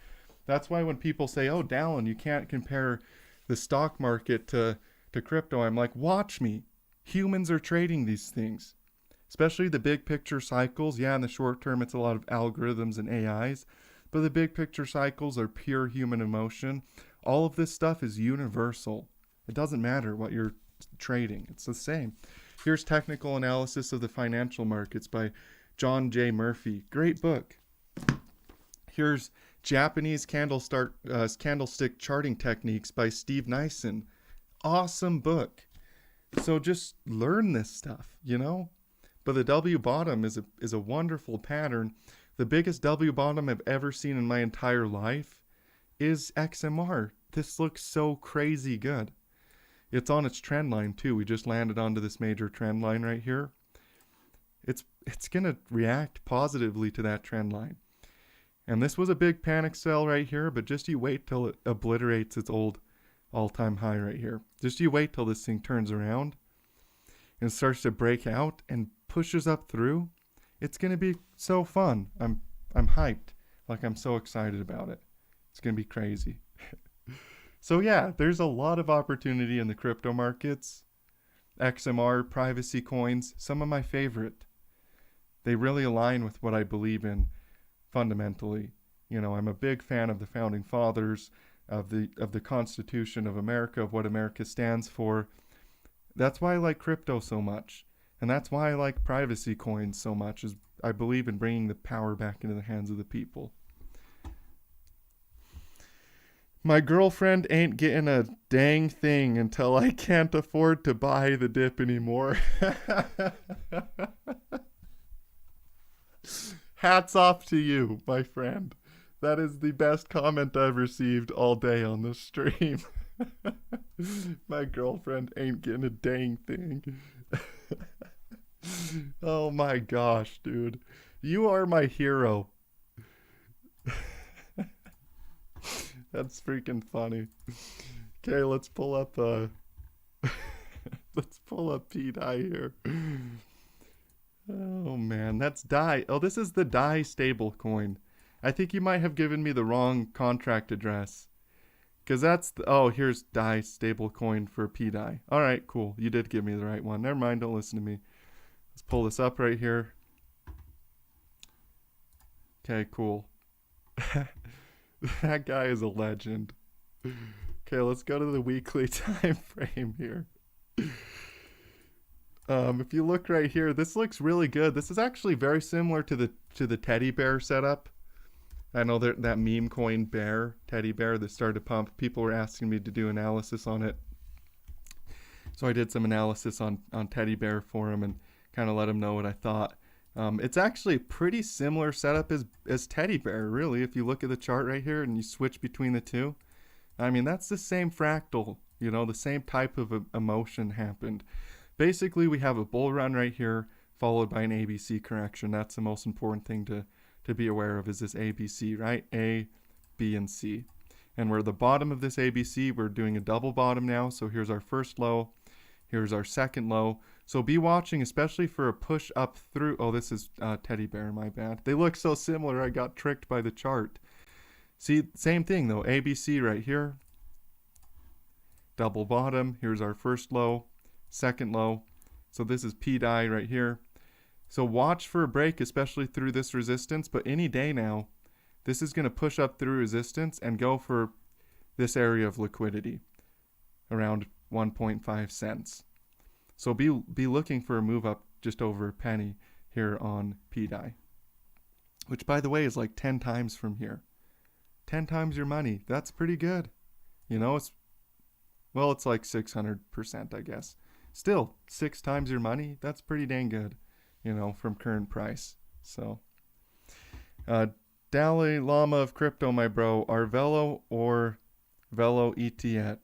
That's why when people say, oh, Dallin, you can't compare the stock market to crypto, I'm like, watch me. Humans are trading these things. Especially the big picture cycles. Yeah, in the short term, it's a lot of algorithms and AIs. But the big picture cycles are pure human emotion. All of this stuff is universal. It doesn't matter what you're trading. It's the same. Here's Technical Analysis of the Financial Markets by John J. Murphy. Great book. Here's Japanese Candlestick Charting Techniques by Steve Nyson. Awesome book. So just learn this stuff, you know? But the W bottom is a wonderful pattern. The biggest W bottom I've ever seen in my entire life is XMR. This looks so crazy good. It's on its trend line too. We just landed onto this major trend line right here. It's going to react positively to that trend line. And this was a big panic sell right here, but just you wait till it obliterates its old all-time high right here. Just you wait till this thing turns around and starts to break out and pushes up through. It's going to be so fun. I'm hyped. Like, I'm so excited about it. It's going to be crazy. So yeah, there's a lot of opportunity in the crypto markets. XMR, privacy coins, some of my favorite. They really align with what I believe in fundamentally. You know, I'm a big fan of the founding fathers, of the Constitution of America, of what America stands for. That's why I like crypto so much. And that's why I like privacy coins so much, is I believe in bringing the power back into the hands of the people. My girlfriend ain't getting a dang thing until I can't afford to buy the dip anymore. Hats off to you, my friend. That is the best comment I've received all day on this stream. My girlfriend ain't getting a dang thing. Oh my gosh, dude. You are my hero. That's freaking funny. Okay, let's pull up let's pull up P-Dye here. Oh man, that's DAI. Oh, this is the DAI stable coin. I think you might have given me the wrong contract address. Because that's here's DAI stable coin for P-Dye. Alright, cool. You did give me the right one. Never mind, don't listen to me. Let's pull this up right here. Okay, cool. That guy is a legend. Okay, let's go to the weekly time frame here. If you look right here, this looks really good. This is actually very similar to the teddy bear setup. I know that meme coin bear, teddy bear that started to pump. People were asking me to do analysis on it. So I did some analysis on Teddy Bear for him and kind of let him know what I thought. It's actually a pretty similar setup as Teddy Bear, really. If you look at the chart right here and you switch between the two, I mean, that's the same fractal, the same type of emotion happened. Basically, we have a bull run right here, followed by an ABC correction. That's the most important thing to be aware of, is this ABC, right? A, B, and C. And we're at the bottom of this ABC. We're doing a double bottom now. So here's our first low. Here's our second low. So be watching, especially for a push up through. Oh, this is Teddy Bear, my bad. They look so similar. I got tricked by the chart. See, same thing though. ABC right here. Double bottom. Here's our first low, second low. So this is P-die right here. So watch for a break, especially through this resistance. But any day now, this is going to push up through resistance and go for this area of liquidity around 1.5 cents. So be looking for a move up just over a penny here on P-die, which by the way is like 10 times from here. 10 times your money. That's pretty good. It's like 600%, I guess. Still, 6 times your money. That's pretty dang good, from current price. So, Dalai Lama of crypto, my bro. Are Velo or Velo ETH?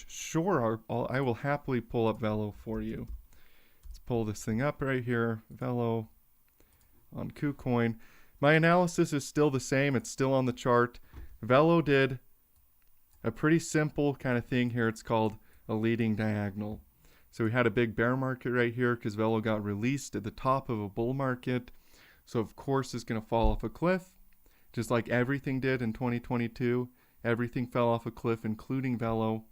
Sure, I will happily pull up Velo for you. Let's pull this thing up right here. Velo on KuCoin. My analysis is still the same. It's still on the chart. Velo did a pretty simple kind of thing here. It's called a leading diagonal. So we had a big bear market right here because Velo got released at the top of a bull market. So of course it's going to fall off a cliff, just like everything did in 2022. Everything fell off a cliff, including Velo.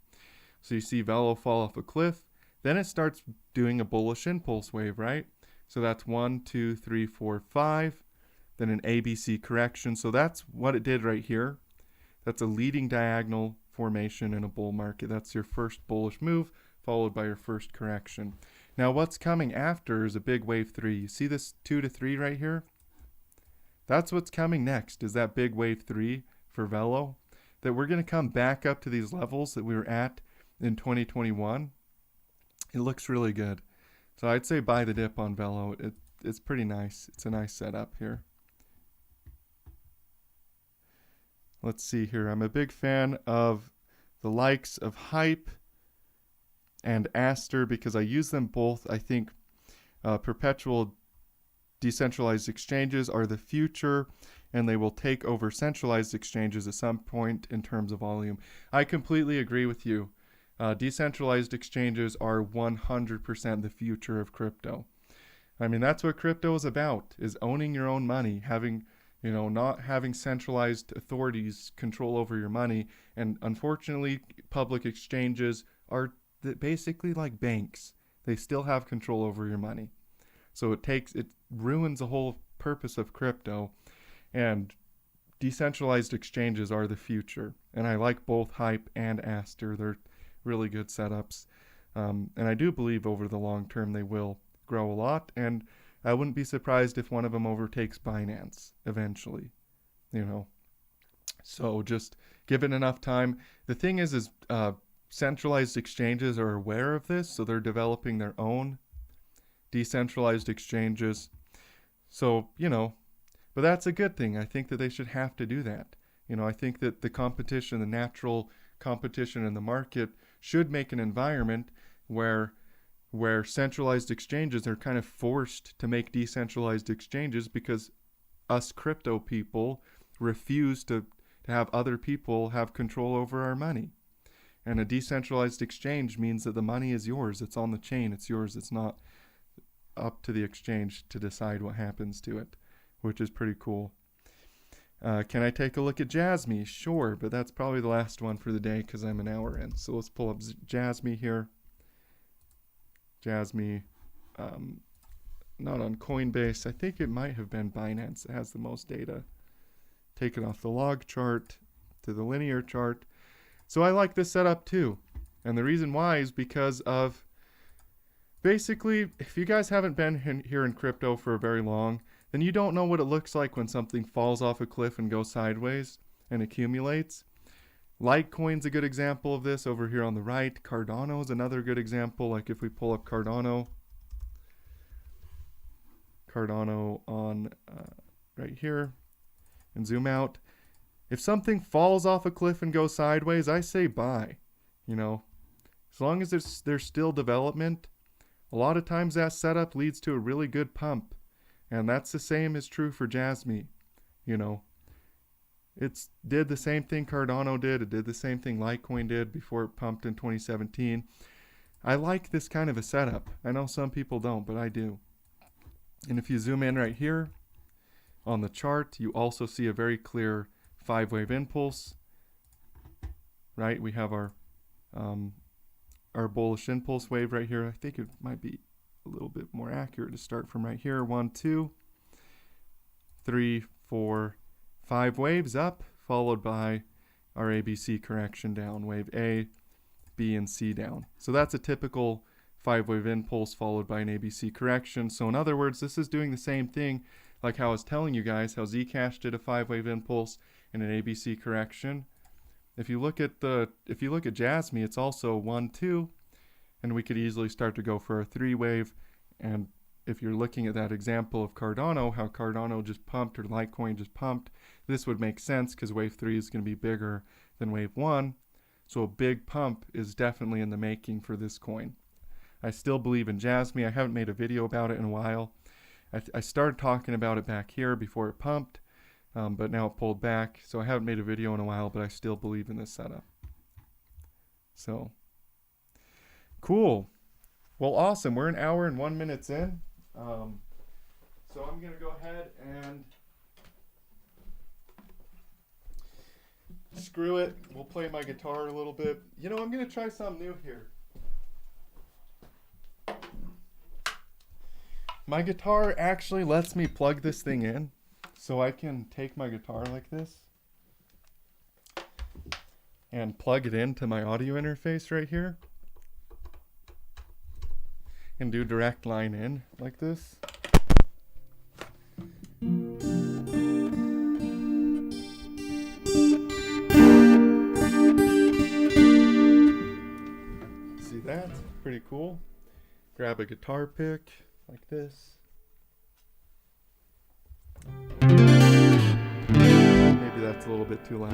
So you see Velo fall off a cliff. Then it starts doing a bullish impulse wave, right? So that's 1, 2, 3, 4, 5. Then an ABC correction. So that's what it did right here. That's a leading diagonal formation in a bull market. That's your first bullish move, followed by your first correction. Now what's coming after is a big wave 3. You see this 2 to 3 right here? That's what's coming next, is that big wave 3 for Velo. That we're going to come back up to these levels that we were at in 2021. It looks really good. So I'd say buy the dip on Velo. It's pretty nice. It's a nice setup here. Let's see here. I'm a big fan of the likes of Hype and Aster because I use them both. I think perpetual decentralized exchanges are the future, and they will take over centralized exchanges at some point in terms of volume. I completely agree with you. Decentralized exchanges are 100% the future of crypto. I mean, that's what crypto is about, is owning your own money, not having centralized authorities control over your money. And unfortunately, public exchanges are basically like banks. They still have control over your money. So it ruins the whole purpose of crypto. And decentralized exchanges are the future. And I like both Hype and Aster. They're really good setups. And I do believe over the long term they will grow a lot. And I wouldn't be surprised if one of them overtakes Binance eventually, So just give it enough time. The thing is centralized exchanges are aware of this, so they're developing their own decentralized exchanges. So, but that's a good thing. I think that they should have to do that. I think that the competition, the natural competition in the market should make an environment where centralized exchanges are kind of forced to make decentralized exchanges because us crypto people refuse to have other people have control over our money. And a decentralized exchange means that the money is yours. It's on the chain. It's yours. It's not up to the exchange to decide what happens to it, which is pretty cool. Can I take a look at Jasmy? Sure, but that's probably the last one for the day because I'm an hour in. So let's pull up Jasmy here. Jasmy, not on Coinbase. I think it might have been Binance that has the most data. Take it off the log chart to the linear chart. So I like this setup too. And the reason why is because of, basically, if you guys haven't been here in crypto for very long, then you don't know what it looks like when something falls off a cliff and goes sideways and accumulates. Litecoin's a good example of this over here on the right. Cardano is another good example. Like if we pull up Cardano on right here and zoom out. If something falls off a cliff and goes sideways, I say buy. You know, as long as there's still development, a lot of times that setup leads to a really good pump. And that's the same is true for Jasmy. You know, it did the same thing Cardano did. It did the same thing Litecoin did before it pumped in 2017. I like this kind of a setup. I know some people don't, but I do. And if you zoom in right here on the chart, you also see a very clear 5-wave impulse. Right? We have our bullish impulse wave right here. I think it might be a little bit more accurate to start from right here. 1, 2, 3, 4, 5 waves up, followed by our ABC correction down. Wave A, B, and C down. So that's a typical 5-wave impulse followed by an ABC correction. So in other words, this is doing the same thing like how I was telling you guys how Zcash did a 5-wave impulse and an ABC correction. If you look at Jasmy, it's also 1, 2, and we could easily start to go for a 3-wave. And if you're looking at that example of Cardano, how Cardano just pumped or Litecoin just pumped, this would make sense because wave 3 is going to be bigger than wave 1. So a big pump is definitely in the making for this coin. I still believe in Jasmy. I haven't made a video about it in a while. I started talking about it back here before it pumped, but now it pulled back. So I haven't made a video in a while, but I still believe in this setup. So, cool. Well, awesome. We're an hour and 1 minute in. So I'm going to go ahead and screw it. We'll play my guitar a little bit. You know, I'm going to try something new here. My guitar actually lets me plug this thing in, so I can take my guitar like this and plug it into my audio interface right here and do direct line in like this. See that? Pretty cool. Grab a guitar pick like this. Maybe that's a little bit too loud.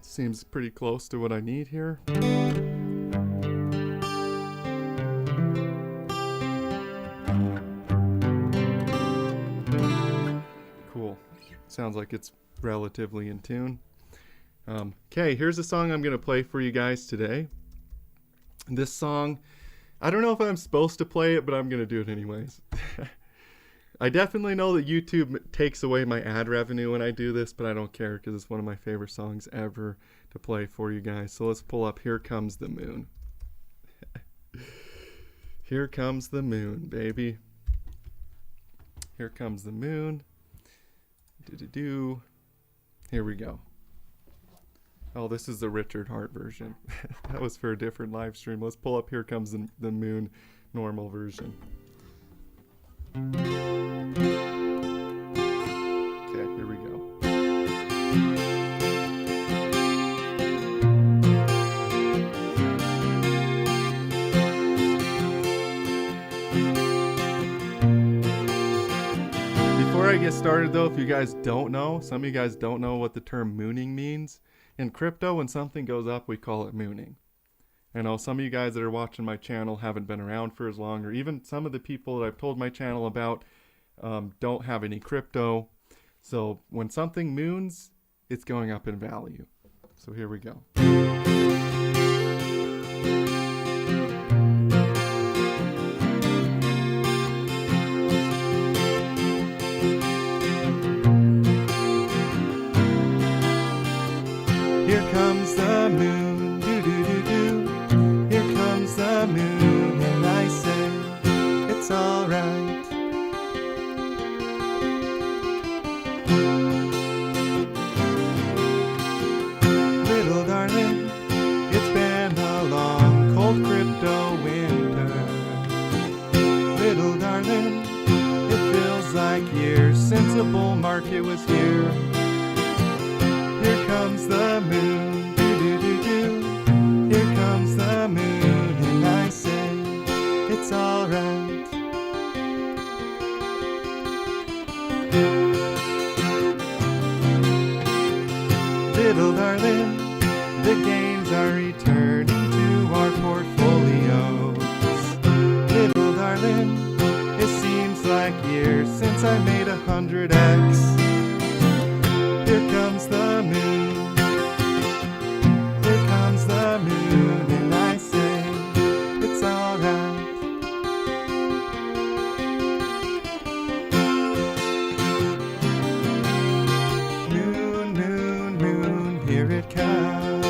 Seems pretty close to what I need here. Cool. Sounds like it's relatively in tune. Okay, here's a song I'm going to play for you guys today. This song, I don't know if I'm supposed to play it, but I'm going to do it anyways. I definitely know that YouTube takes away my ad revenue when I do this, but I don't care because it's one of my favorite songs ever to play for you guys. So let's pull up Here Comes the Moon. Here comes the moon, baby. Here comes the moon. Do-do-do. Here we go. Oh, this is the Richard Hart version. That was for a different live stream. Let's pull up Here Comes the Moon normal version. Okay, here we go. Before I get started though, if you guys don't know, some of you guys don't know what the term mooning means. In crypto, when something goes up, we call it mooning. I know some of you guys that are watching my channel haven't been around for as long, or even some of the people that I've told my channel about don't have any crypto. So when something moons, it's going up in value. So here we go. Here comes the moon, do-do-do-do. Here comes the moon, and I say, it's alright. Little darling, it's been a long, cold crypto winter. years since a bull market was here. Here comes the moon, do-do-do-do. Here comes the moon, and I say, it's alright. Little darling, the gains are returning to our portfolios. Little darling, it seems like years since I made 100x. Here comes the moon. Here comes the moon, and I say, it's alright. Moon, moon, moon, here it comes.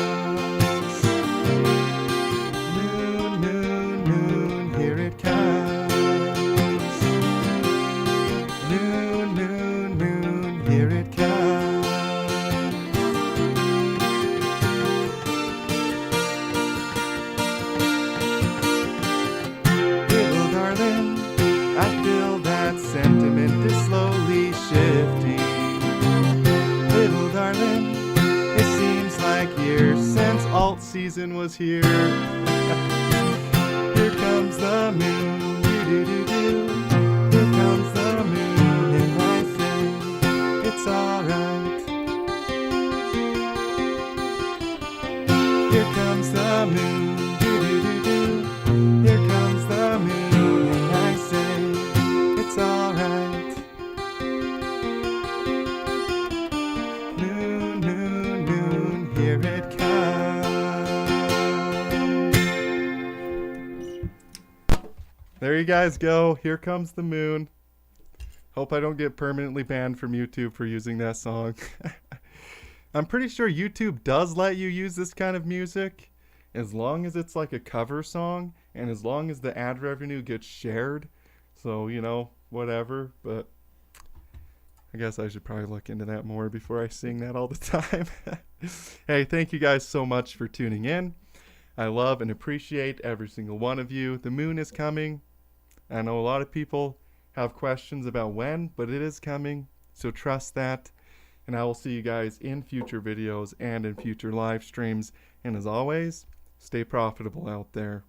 Moon, moon, moon, here it comes. Moon, moon, moon, here it comes. Little darling, I feel that sentiment is slowly shifting. Little darling, it seems like years since alt season was here. Here comes the moon, do-do-do-do. Here comes the moon, and I say, it's alright. Here comes the moon, do-do-do-do. Here comes the moon, and I say, it's alright. Moon, moon, moon, here it comes. There you guys go. Here comes the moon. Hope I don't get permanently banned from YouTube for using that song. I'm pretty sure YouTube does let you use this kind of music as long as it's like a cover song and as long as the ad revenue gets shared. So, you know, whatever. But I guess I should probably look into that more before I sing that all the time. Hey, thank you guys so much for tuning in. I love and appreciate every single one of you. The moon is coming. I know a lot of people have questions about when, but it is coming. So trust that. And I will see you guys in future videos and in future live streams. And as always, stay profitable out there.